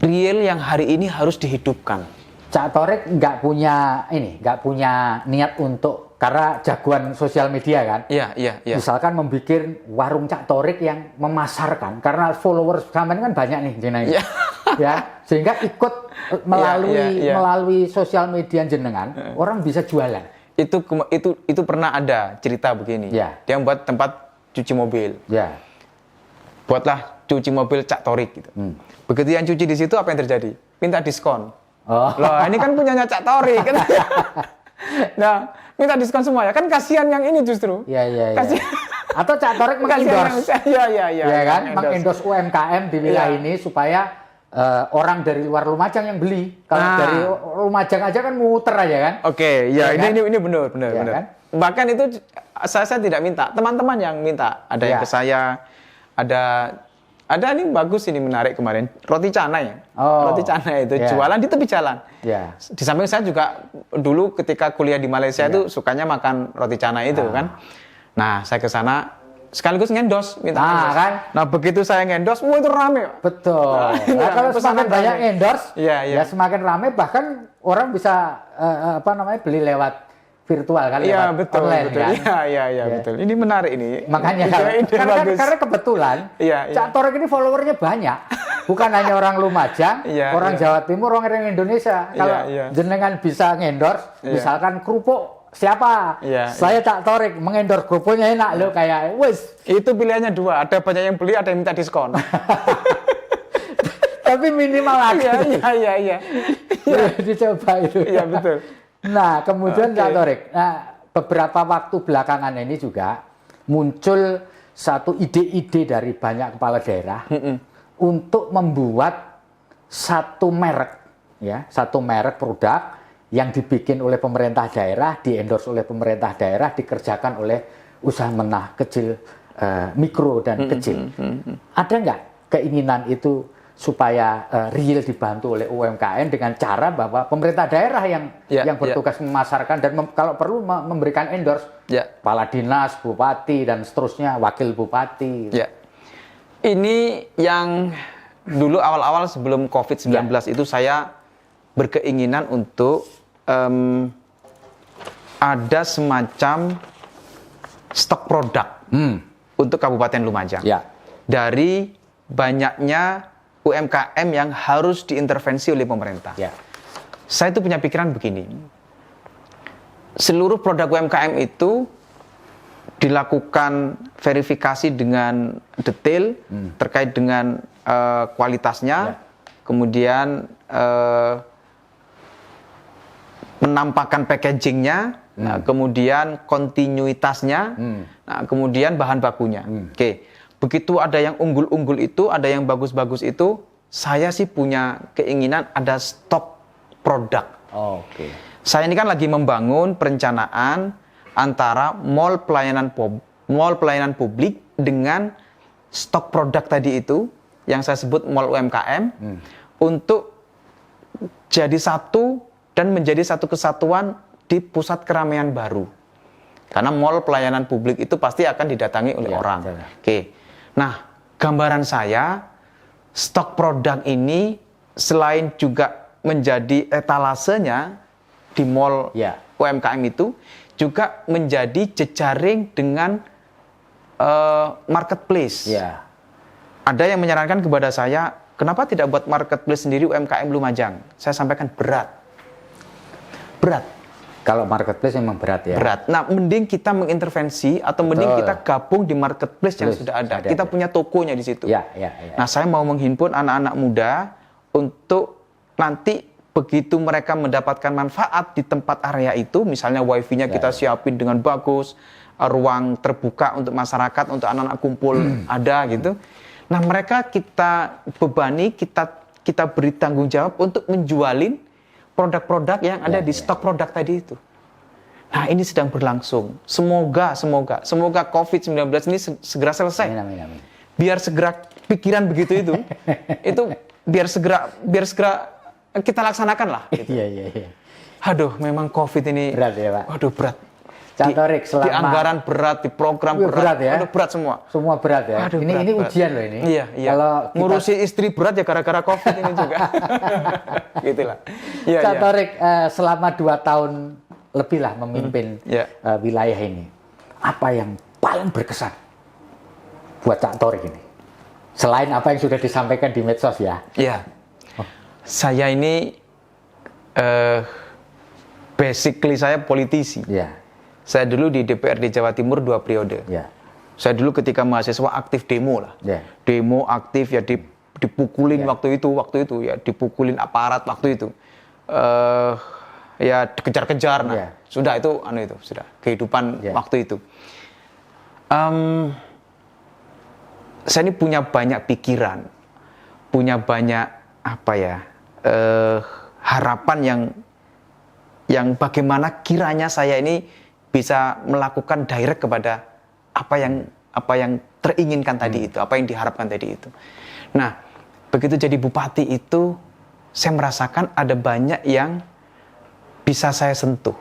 real yang hari ini harus dihidupkan. Cak Thorik nggak punya niat untuk, karena jagoan sosial media kan. Iya. Misalkan membuat warung Cak Thorik yang memasarkan, karena followers sampean kan banyak nih jenengan. Iya. Ya, sehingga ikut melalui sosial media jenengan, orang bisa jualan. Itu pernah ada cerita begini. Ya. Dia buat tempat cuci mobil. Ya. Buatlah cuci mobil Cak Thorik gitu. Begitu yang cuci di situ, apa yang terjadi? Minta diskon. Loh, ini kan punyanya Cak Thorik kan. Nah, minta diskon semua ya. Kan kasihan yang ini justru. Iya. Kasihan. Atau Cak Thorik mengendorse. Iya. Ya kan, mengendorse UMKM di wilayah ini supaya orang dari luar Lumajang yang beli. Kalau dari Lumajang aja kan muter aja kan. Oke, ya kan? ini benar. Kan? Bahkan itu saya tidak minta, teman-teman yang minta. Ada yang ke saya, ada ini bagus, ini menarik kemarin, roti canai. Roti canai itu jualan di tepi jalan. Di samping saya juga dulu ketika kuliah di Malaysia itu sukanya makan roti canai itu kan. Nah, saya ke sana sekaligus ngendos, minta ngendos. Kan? Nah, begitu saya ngendos, itu rame. Betul. Nah, kalau semakin banyak endorse, ya semakin rame, bahkan orang bisa beli lewat virtual kan, lewat online kan. Iya, betul. Ini menarik ini. Makanya karena kebetulan Cak Thorik ini followernya banyak. Bukan hanya orang Lumajang, orang Jawa Timur, orang Indonesia. Kalau jenengan bisa ngendorse, misalkan kerupuk siapa? Saya Cak Thorik mengendorse kerupuknya enak loh, kayak wes. Itu pilihannya dua, ada banyak yang beli, ada yang minta diskon. Tapi minimal lagi. Iya. Dicoba itu. Iya, betul. Nah, kemudian Cak Thorik, beberapa waktu belakangan ini juga muncul satu ide-ide dari banyak kepala daerah untuk membuat satu merek produk yang dibikin oleh pemerintah daerah, di-endorse oleh pemerintah daerah, dikerjakan oleh usaha menengah kecil, mikro dan kecil. Ada nggak keinginan itu supaya real dibantu oleh UMKM dengan cara bahwa pemerintah daerah yang bertugas memasarkan dan kalau perlu memberikan endorse kepala dinas, bupati dan seterusnya, wakil bupati. Ini yang dulu awal-awal sebelum COVID-19 itu saya berkeinginan untuk ada semacam stok produk untuk Kabupaten Lumajang. Ya. Dari banyaknya UMKM yang harus diintervensi oleh pemerintah. Ya. Saya itu punya pikiran begini. Seluruh produk UMKM itu dilakukan verifikasi dengan detail terkait dengan kualitasnya, kemudian penampakan packagingnya, kemudian kontinuitasnya, kemudian bahan bakunya. Oke. Begitu ada yang unggul-unggul itu, ada yang bagus-bagus itu, saya sih punya keinginan ada stok produk. Oke. Saya ini kan lagi membangun perencanaan antara mall pelayanan publik dengan stok produk tadi itu, yang saya sebut mall UMKM, untuk jadi satu dan menjadi satu kesatuan di pusat keramaian baru. Karena mall pelayanan publik itu pasti akan didatangi oleh orang. Oke. Nah, gambaran saya, stok produk ini selain juga menjadi etalasenya di mall UMKM itu, juga menjadi jejaring dengan marketplace. Ada yang menyarankan kepada saya, kenapa tidak buat marketplace sendiri UMKM Lumajang? Saya sampaikan berat. Kalau marketplace memang berat ya. Berat. Nah, mending kita mengintervensi atau mending kita gabung di marketplace yang sudah ada. Kita punya tokonya di situ. Nah, saya mau menghimpun anak-anak muda untuk nanti begitu mereka mendapatkan manfaat di tempat area itu, misalnya wifi-nya kita siapin dengan bagus, ruang terbuka untuk masyarakat, untuk anak-anak kumpul ada gitu. Nah, mereka kita bebani, kita beri tanggung jawab untuk menjualin produk-produk yang ada di stok produk tadi itu. Nah, ini sedang berlangsung. Semoga COVID-19 ini segera selesai. Amin. Biar segera pikiran begitu itu biar segera kita laksanakan lah. Gitu. Iya. Aduh, memang COVID ini berat ya, Pak. Aduh, berat. Cak Torik, di anggaran berat, di program berat ya? Aduh, berat semua. Semua berat ya. Aduh, ini berat. Ujian loh ini. Iya. Kalau ngurusi istri berat ya gara-gara COVID ini juga. Gitulah. Cak Torik selama 2 tahun lebih lah memimpin wilayah ini. Apa yang paling berkesan buat Cak Torik ini? Selain apa yang sudah disampaikan di medsos ya. Iya. Saya ini basically saya politisi. Iya. Saya dulu di DPRD Jawa Timur 2 periode. Saya dulu ketika mahasiswa aktif demo lah. Demo aktif ya dipukulin waktu itu ya, dipukulin aparat waktu itu. Ya dikejar-kejar sudah itu sudah kehidupan waktu itu. Saya ini punya banyak pikiran, punya banyak harapan yang bagaimana kiranya saya ini bisa melakukan direct kepada apa yang teringinkan tadi itu, apa yang diharapkan tadi itu. Nah, begitu jadi bupati itu, saya merasakan ada banyak yang bisa saya sentuh.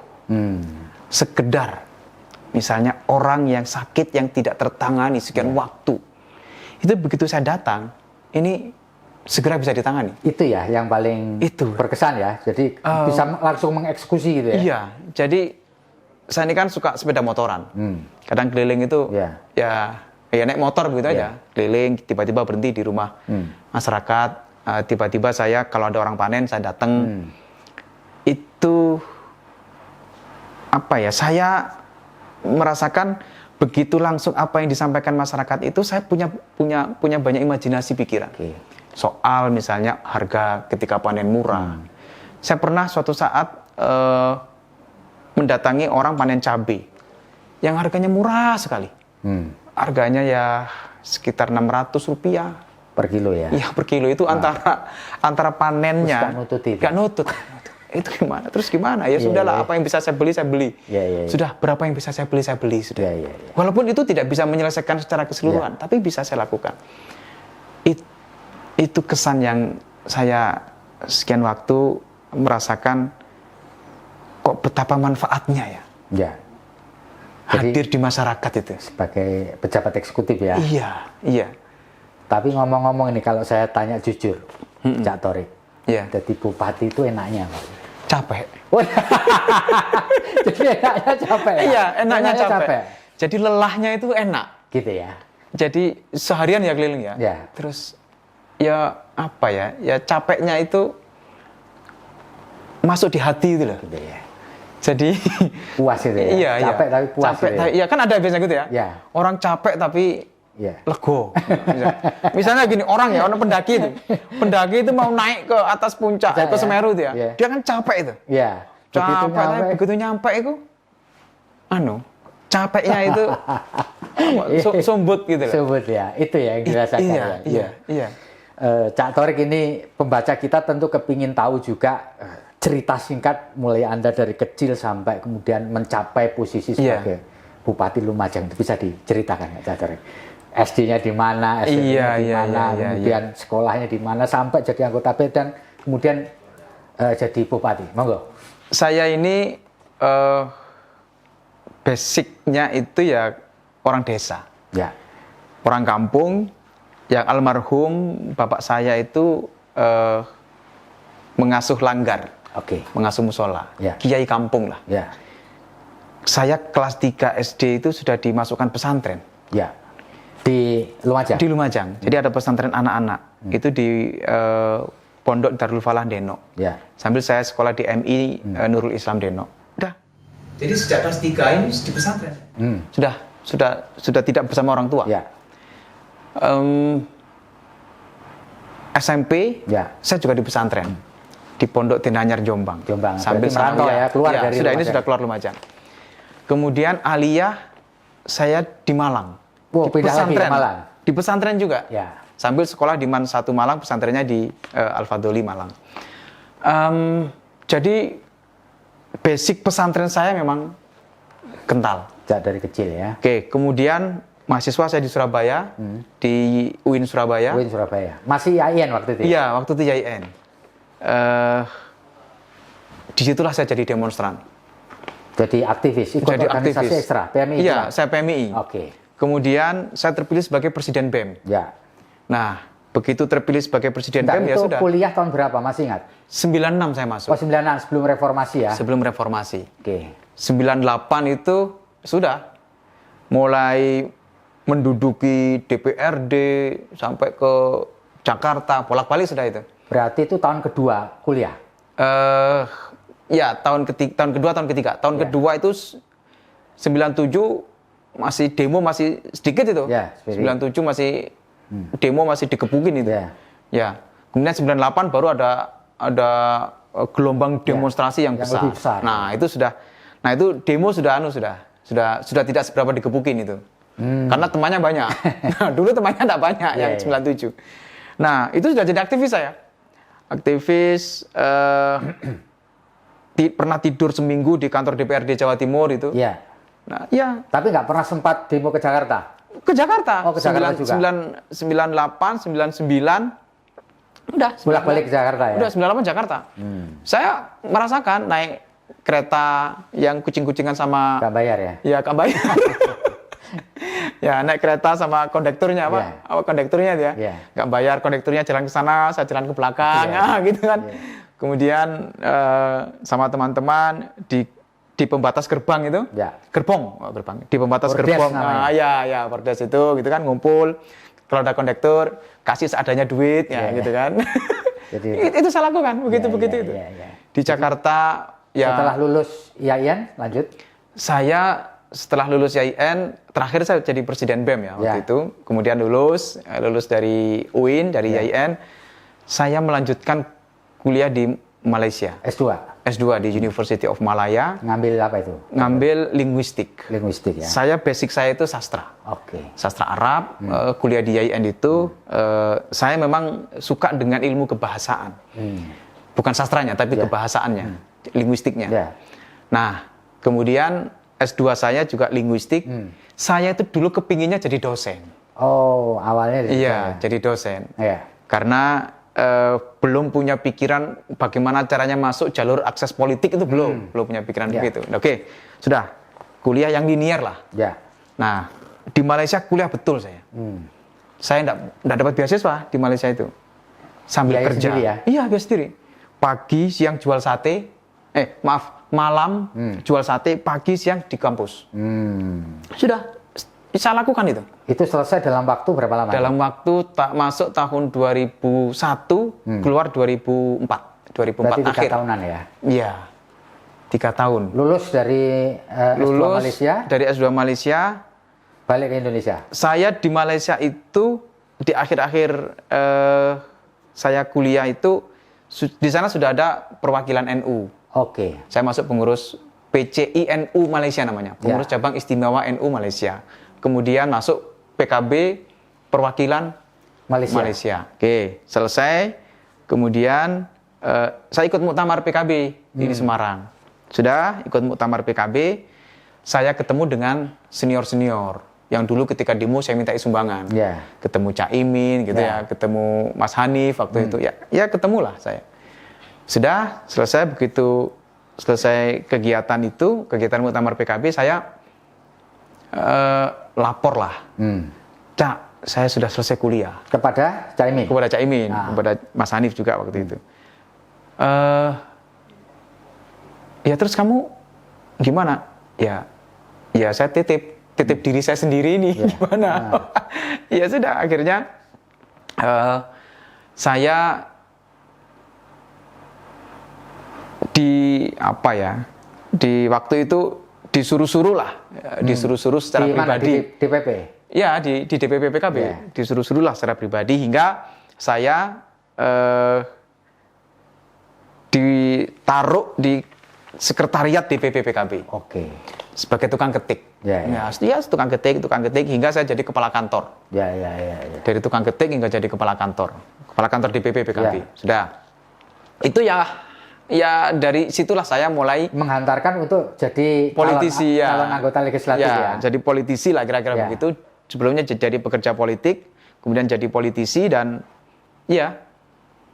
Sekedar, misalnya orang yang sakit yang tidak tertangani sekian waktu, itu begitu saya datang, ini segera bisa ditangani. Itu ya yang paling berkesan ya. Jadi bisa langsung mengeksekusi gitu ya. Iya, jadi saya ini kan suka sepeda motoran. Kadang keliling itu ya naik motor begitu aja. Keliling, tiba-tiba berhenti di rumah masyarakat. Tiba-tiba saya kalau ada orang panen saya datang. Itu saya merasakan begitu langsung apa yang disampaikan masyarakat itu, saya punya banyak imajinasi pikiran. Soal misalnya harga ketika panen murah. Saya pernah suatu saat mendatangi orang panen cabai yang harganya murah sekali. Harganya ya sekitar Rp600 per kilo ya. Iya, per kilo itu antara panennya nggak nutut. Itu gimana? Terus gimana? Ya sudahlah, apa yang bisa saya beli saya beli. Sudah, berapa yang bisa saya beli sudah. Walaupun itu tidak bisa menyelesaikan secara keseluruhan, tapi bisa saya lakukan. Itu kesan yang saya sekian waktu merasakan, kok betapa manfaatnya ya. Hadir di masyarakat itu. Sebagai pejabat eksekutif ya. Iya. Tapi ngomong-ngomong ini, kalau saya tanya jujur, Cak Torik, jadi bupati itu enaknya apa? Capek. Jadi enaknya capek. Iya, enaknya capek. Jadi lelahnya itu enak. Gitu ya. Jadi seharian ya keliling ya. Ya. Terus ya apa ya? Ya capeknya itu masuk di hati gitu loh. Gitu ya. Jadi puas itu ya. Iya, capek tapi puas. Capek, gitu ya. Iya kan ada biasanya gitu ya. Ya. Orang capek tapi lego. Misalnya gini, orang pendaki itu. Pendaki itu mau naik ke atas puncak, ke Semeru itu ya. Dia kan capek itu. Iya. Capek, tapi begitu nyampe itu capeknya itu sumbut gitu loh. Sumbut ya. Itu ya yang dirasakan. Iya. Cak Thorik ini pembaca kita tentu kepingin tahu juga cerita singkat mulai Anda dari kecil sampai kemudian mencapai posisi sebagai Bupati Lumajang. Itu bisa diceritakan Cak Thorik? SD-nya di mana, SMP-nya di mana, kemudian sekolahnya di mana sampai jadi anggota B dan kemudian jadi bupati. Monggo. Saya ini basicnya itu ya orang desa. Ya. Orang kampung yang almarhum bapak saya itu mengasuh langgar. Mengasuh musola. Kiai kampung lah. Ya. Saya kelas 3 SD itu sudah dimasukkan pesantren. Ya. Di Lumajang? Di Lumajang. Jadi ada pesantren anak-anak. Itu di Pondok Darul Falah Deno. Ya. Sambil saya sekolah di MI Nurul Islam Deno. Udah. Jadi sejak kelas 3 ini di pesantren. Sudah tidak bersama orang tua. Ya. SMP, saya juga di pesantren. Di Pondok Tinanyar Jombang. Sambil merantau ya, keluar dari Lumajang. Ini sudah keluar Lumajang. Kemudian aliyah saya di Malang. Di pesantren. Malang. Di pesantren juga. Ya. Sambil sekolah di Man 1 Malang, pesantrennya di Al-Fadholi Malang. Jadi basic pesantren saya memang kental. Dari kecil ya. Kemudian mahasiswa saya di Surabaya, di UIN Surabaya. UIN Surabaya. Masih IAIN waktu itu? Iya, waktu itu IAIN. Disitulah saya jadi demonstran. Jadi aktivis, ikut organisasi ekstra, PMI? Iya, saya PMI. Kemudian saya terpilih sebagai Presiden BEM. Ya. Nah, begitu terpilih sebagai Presiden BEM ya sudah. Itu kuliah tahun berapa, masih ingat? 96 saya masuk. 96, sebelum reformasi ya? Sebelum reformasi. 98 itu sudah mulai menduduki DPRD sampai ke Jakarta, bolak-balik sudah itu. Berarti itu tahun kedua kuliah? Ya, tahun kedua, tahun ketiga. Tahun kedua itu 97 masih demo masih sedikit itu. 97 masih demo masih digebukin itu. Ya. Kemudian 98 baru ada gelombang demonstrasi yang besar. Nah, itu sudah demo sudah tidak seberapa digebukin itu. Karena temannya banyak. Nah, dulu temannya enggak banyak yang 97. Nah, itu sudah jadi aktivis saya. Aktivis pernah tidur seminggu di kantor DPRD Jawa Timur itu. Iya. Nah, ya. Tapi nggak pernah sempat demo ke Jakarta? Ke Jakarta. Oh, ke Jakarta juga. 98, 99. Udah. Bolak-balik ke Jakarta ya? Udah, 98 Jakarta. Saya merasakan naik kereta yang kucing-kucingan sama... Nggak bayar ya? Ya, nggak bayar. Ya, naik kereta sama kondekturnya apa? Kondekturnya dia. Nggak bayar, kondekturnya jalan ke sana, saya jalan ke belakang, gitu kan. Kemudian sama teman-teman di pembatas gerbang itu, gerbong, di pembatas Bordes gerbong, ya Bordes itu, gitu kan, ngumpul, kalau ada kondektur, kasih seadanya duit, gitu kan. Jadi, itu saya lakukan, begitu itu. Di Jakarta, Setelah lulus IAIN, lanjut? Saya setelah lulus IAIN, terakhir saya jadi Presiden BEM ya waktu itu, kemudian lulus dari UIN, dari IAIN, saya melanjutkan kuliah di Malaysia. S2 di University of Malaya. Ngambil apa itu? Ngambil linguistik. Linguistik ya. Saya basic saya itu sastra. Sastra Arab. Kuliah di IAIN itu saya memang suka dengan ilmu kebahasaan. Bukan sastranya tapi kebahasaannya, linguistiknya. Nah, kemudian S2 saya juga linguistik. Saya itu dulu kepinginnya jadi dosen. Oh, awalnya jadi dosen. Karena belum punya pikiran bagaimana caranya masuk jalur akses politik itu belum punya pikiran begitu. Oke, sudah kuliah yang linear lah. Nah, di Malaysia kuliah betul saya. Saya enggak dapat beasiswa di Malaysia itu. Sambil kerja. Sendiri ya? Iya, biaya sendiri. Pagi, siang jual sate, malam jual sate, pagi siang di kampus. Sudah, saya lakukan itu. Itu selesai dalam waktu berapa lama? Dalam waktu masuk tahun 2001, keluar 2004. 2004 berarti 3 akhir. tahunan ya? Iya, 3 tahun. Lulus dari S2 Malaysia? Dari S2 Malaysia. Balik ke Indonesia? Saya di Malaysia itu, di akhir-akhir saya kuliah itu, di sana sudah ada perwakilan NU. Oke. Saya masuk pengurus PCI NU Malaysia namanya, pengurus cabang istimewa NU Malaysia. Kemudian masuk PKB perwakilan Malaysia. Oke, selesai. Kemudian saya ikut muktamar PKB di Semarang. Sudah ikut muktamar PKB, saya ketemu dengan senior-senior yang dulu ketika demo saya minta sumbangan. Ketemu Cak Imin gitu ya, ketemu Mas Hanif waktu itu ya ketemulah saya. Sudah selesai, begitu selesai kegiatan itu, kegiatan muktamar PKB, saya lapor lah. Cak, saya sudah selesai kuliah. Kepada Cak Imin? Kepada Cak Imin, kepada Mas Hanif juga waktu itu. Ya terus kamu gimana? Ya saya titip diri saya sendiri ini, gimana? Ya sudah, akhirnya saya di waktu itu disuruh-suruh lah, disuruh-suruh secara pribadi. Di DPP? Ya, di DPP PKB, disuruh-suruh lah secara pribadi, hingga saya ditaruh di sekretariat DPP PKB. Oke. Sebagai tukang ketik. Ya, tukang ketik, hingga saya jadi kepala kantor. Ya. Dari tukang ketik hingga jadi kepala kantor DPP PKB. Sudah. Itu ya dari situlah saya mulai menghantarkan untuk jadi politisi, calon anggota legislatif ya. Jadi politisi lah kira-kira begitu. Sebelumnya jadi pekerja politik, kemudian jadi politisi, dan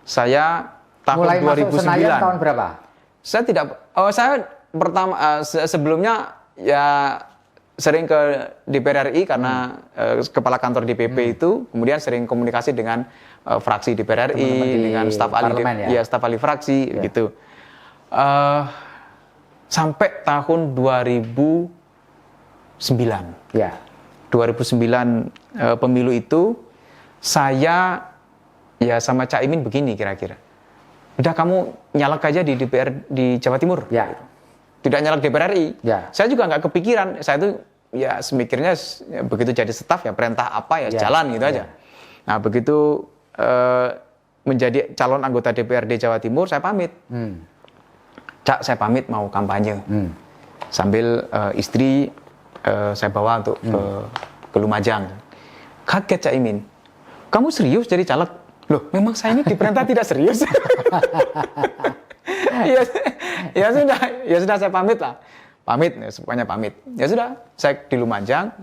saya tahun mulai 2009. Masuk Senayan tahun berapa? Saya pertama sebelumnya ya sering ke DPR RI karena kepala kantor DPP itu, kemudian sering komunikasi dengan fraksi DPR RI, dengan staf ahli fraksi gitu. Sampai tahun 2009. 2009 pemilu itu saya sama Cak Imin begini kira-kira. Udah, kamu nyalek aja di DPR di Jawa Timur. Tidak nyalek DPR RI. Saya juga nggak kepikiran. Saya itu semikirnya begitu jadi staf perintah apa jalan gitu aja. Nah, begitu menjadi calon anggota DPRD Jawa Timur, saya pamit. Cak, saya pamit mau kampanye. Sambil istri saya bawa untuk ke Lumajang. Kaget Cak Imin. Kamu serius jadi caleg? Loh, memang saya ini diperintah tidak serius. Ya sudah saya pamit lah. Semuanya pamit. Ya sudah, saya di Lumajang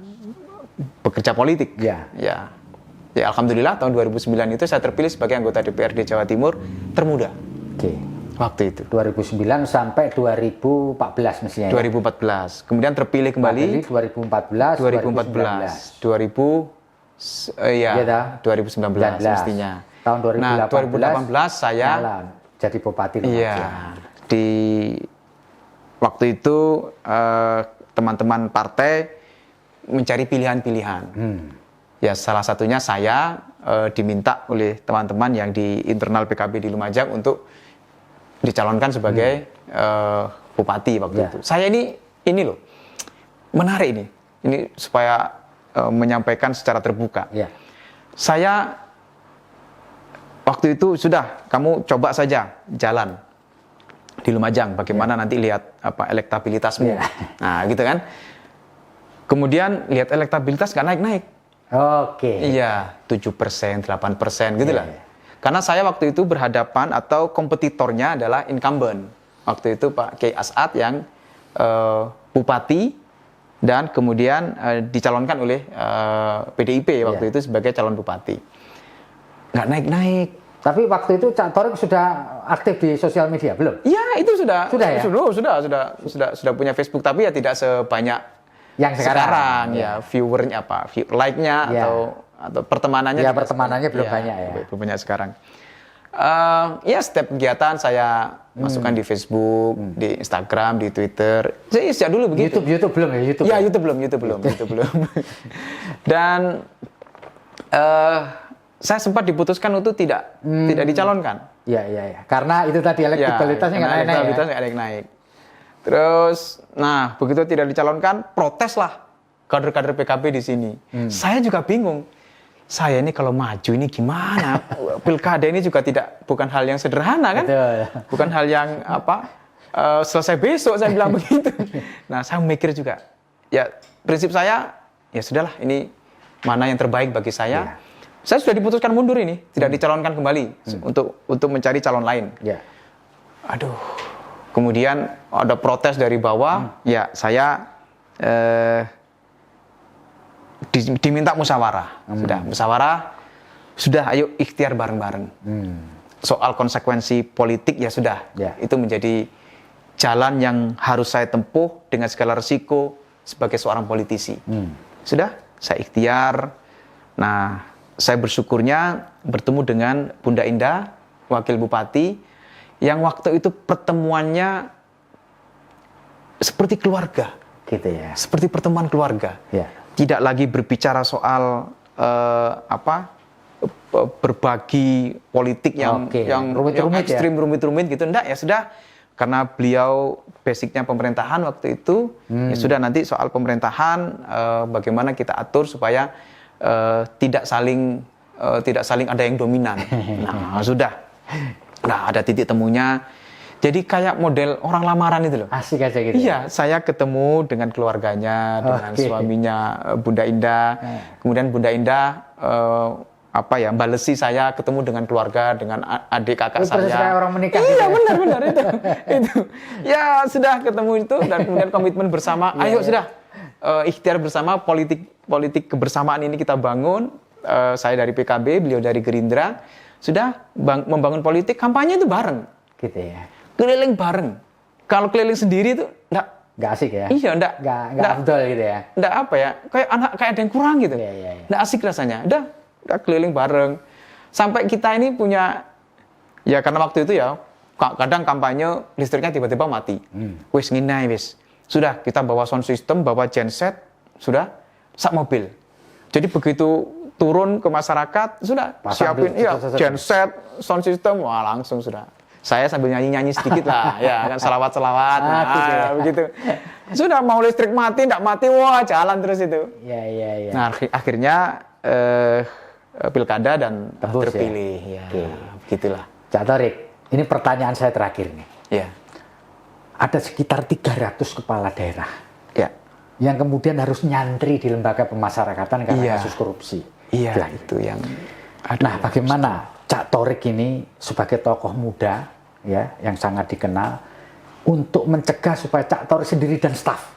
bekerja politik. Ya, alhamdulillah tahun 2009 itu saya terpilih sebagai anggota DPRD Jawa Timur termuda. Waktu itu. 2009 sampai 2014 mestinya. 2014. Kemudian terpilih kembali 2014. 2019 mestinya. Tahun 2018. Nah, 2018 saya jadi bupati. Di waktu itu teman-teman partai mencari pilihan-pilihan. Ya, salah satunya saya diminta oleh teman-teman yang di internal PKB di Lumajang untuk dicalonkan sebagai bupati waktu itu. Saya ini loh, menarik ini supaya menyampaikan secara terbuka. Saya waktu itu sudah, kamu coba saja jalan di Lumajang, bagaimana nanti lihat elektabilitasmu. Nah, gitu kan. Kemudian lihat elektabilitas nggak naik-naik. 7%, 8% gitu lah. Karena saya waktu itu berhadapan atau kompetitornya adalah incumbent. Waktu itu Pak Kiai As'ad yang bupati dan kemudian dicalonkan oleh PDIP waktu itu sebagai calon bupati. Nggak naik-naik. Tapi waktu itu Cak Thorik sudah aktif di sosial media belum? Ya, itu sudah. Sudah ya? Sudah punya Facebook, tapi ya tidak sebanyak yang sekarang. Viewernya like-nya atau pertemanannya. Ya, pertemanannya belum banyak ya. Belum banyak sekarang. Ya setiap kegiatan saya masukkan di Facebook, di Instagram, di Twitter. Jadi sejak dulu begitu. YouTube belum ya? YouTube belum. Dan saya sempat diputuskan untuk tidak dicalonkan. Iya. Karena itu tadi elektabilitasnya nggak naik. Terus, nah begitu tidak dicalonkan, proteslah kader-kader PKB di sini. Saya juga bingung. Saya ini kalau maju ini gimana? Pilkada ini juga bukan hal yang sederhana kan? Betul. Bukan hal yang selesai besok saya bilang begitu. Nah, saya mikir juga. Ya, prinsip saya ya sudahlah, ini mana yang terbaik bagi saya. Saya sudah diputuskan mundur ini, tidak dicalonkan kembali untuk mencari calon lain. Aduh. Kemudian ada protes dari bawah, ya saya diminta musyawarah. Sudah ayo ikhtiar bareng-bareng. Soal konsekuensi politik ya sudah. Itu menjadi jalan yang harus saya tempuh dengan segala resiko sebagai seorang politisi. Sudah, saya ikhtiar. Nah, saya bersyukurnya bertemu dengan Bunda Indah, Wakil Bupati, yang waktu itu pertemuannya seperti keluarga. Gitu ya. Seperti pertemuan keluarga. Tidak lagi berbicara soal berbagi politik yang ekstrim, rumit-rumit gitu. Enggak, ya sudah. Karena beliau basicnya pemerintahan waktu itu, ya sudah nanti soal pemerintahan bagaimana kita atur supaya tidak saling ada yang dominan. Nah, sudah. Nah, ada titik temunya. Jadi kayak model orang lamaran itu loh. Asik aja gitu. Iya, saya ketemu dengan keluarganya, dengan suaminya Bunda Indah. Kemudian Bunda Indah balesi saya ketemu dengan keluarga, dengan adik kakak saya. Terus kayak orang menikah. Iya, gitu. benar itu. Ya, sudah ketemu itu dan kemudian komitmen bersama. Ayo sudah ikhtiar bersama, politik kebersamaan ini kita bangun. Saya dari PKB, beliau dari Gerindra. Sudah membangun politik, kampanye itu bareng. Gitu ya. Keliling bareng. Kalau keliling sendiri itu nggak asik ya? Iya, nggak afdol gitu ya? Nggak kayak ada yang kurang gitu. Nggak asik rasanya. Udah keliling bareng. Sampai kita ini punya, ya karena waktu itu ya, kadang kampanye listriknya tiba-tiba mati. Wis nginai wis. Sudah, kita bawa sound system, bawa genset, sudah, sak mobil. Jadi begitu turun ke masyarakat, sudah siapin genset, sound system, wah langsung sudah. Saya sambil nyanyi-nyanyi sedikit lah, ya kan selawat-selawat, begitu. Sudah mau listrik mati, enggak mati, wah jalan terus itu. Iya. Nah akhirnya pilkada dan terpilih, begitulah. Cak Thorik, ini pertanyaan saya terakhir nih. Ya. Ada sekitar 300 kepala daerah, yang kemudian harus nyantri di lembaga pemasyarakatan karena kasus korupsi. Iya, itu yang. Nah, bagaimana Cak Thorik ini sebagai tokoh muda, ya, yang sangat dikenal, untuk mencegah supaya Cak Thorik sendiri dan staf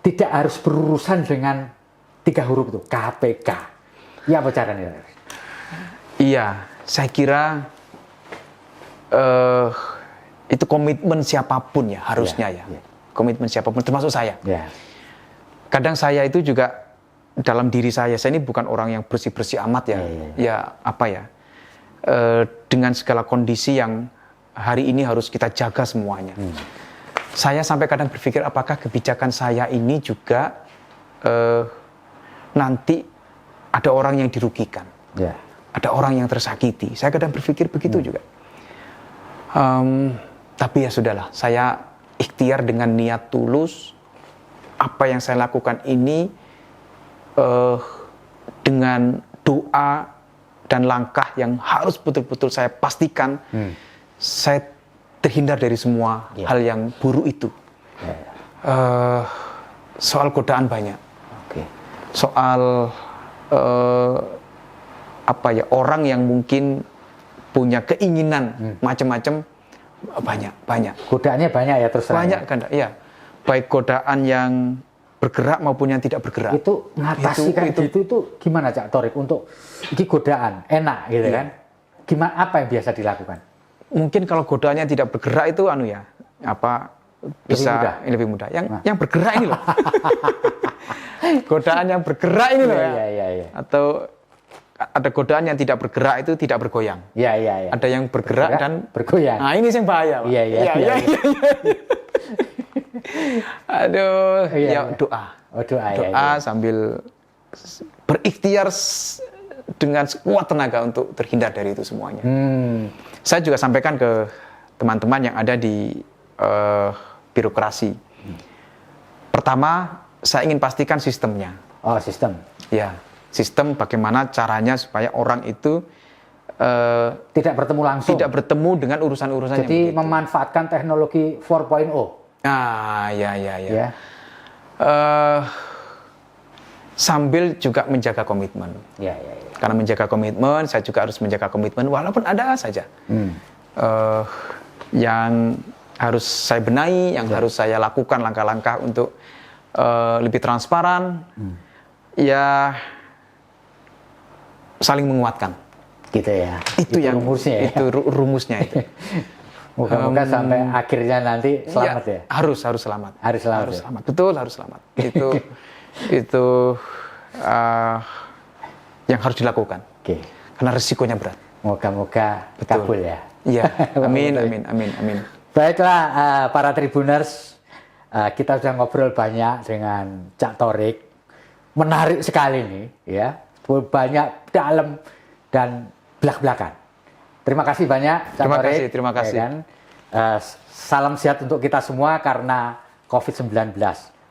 tidak harus berurusan dengan 3 huruf itu, KPK. Ya, apa caranya? Iya, saya kira itu komitmen siapapun ya, harusnya komitmen siapapun, termasuk saya. Kadang saya itu juga dalam diri saya ini bukan orang yang bersih-bersih amat dengan segala kondisi yang hari ini harus kita jaga semuanya. Saya sampai kadang berpikir apakah kebijakan saya ini juga nanti ada orang yang dirugikan, ada orang yang tersakiti. Saya kadang berpikir begitu juga. Tapi ya sudahlah, saya ikhtiar dengan niat tulus. Apa yang saya lakukan ini dengan doa dan langkah yang harus betul-betul saya pastikan saya terhindar dari semua hal yang buruk itu. Soal godaan banyak, soal orang yang mungkin punya keinginan macam-macam banyak. Godaannya banyak ya terus. Banyak kan, ya. Baik godaan yang bergerak maupun yang tidak bergerak. Itu ngatasi itu gimana Cak Thorik untuk ini godaan enak gitu kan? Gimana, apa yang biasa dilakukan? Mungkin kalau godaannya tidak bergerak itu bisa lebih mudah. Yang bergerak ini loh. Godaan yang bergerak ini loh. Iya. Atau ada godaan yang tidak bergerak itu tidak bergoyang. Iya. Ada yang bergerak dan bergoyang. Nah, ini yang bahaya, Pak. Iya. Aduh, ya doa. Doa sambil berikhtiar dengan sekuat tenaga untuk terhindar dari itu semuanya. Saya juga sampaikan ke teman-teman yang ada di birokrasi. Pertama, saya ingin pastikan sistemnya. Oh, sistem. Ya, sistem bagaimana caranya supaya orang itu tidak bertemu langsung. Tidak bertemu dengan urusan-urusan. Jadi memanfaatkan teknologi 4.0. Ah, ya. Sambil juga menjaga komitmen. Ya. Karena menjaga komitmen, saya juga harus menjaga komitmen walaupun ada saja yang harus saya benahi, yang harus saya lakukan langkah-langkah untuk lebih transparan. Ya, saling menguatkan. Gitu ya. Itu yang rumusnya. Itu rumusnya itu. Moga-moga sampai akhirnya nanti selamat ya. Harus selamat. Harus selamat. Selamat. Betul, harus selamat. Itu yang harus dilakukan. Oke. Karena risikonya berat. Moga-moga kabul ya. Iya. Amin. Baiklah para Tribuners, kita sudah ngobrol banyak dengan Cak Thorik. Menarik sekali nih, ya. Banyak dalam dan belak-belakan. Terima kasih banyak, Cak Thorik. Terima kasih. Dan salam sehat untuk kita semua karena COVID-19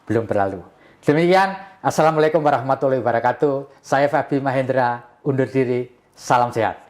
belum berlalu. Demikian, Assalamualaikum warahmatullahi wabarakatuh. Saya Fabi Mahendra, undur diri. Salam sehat.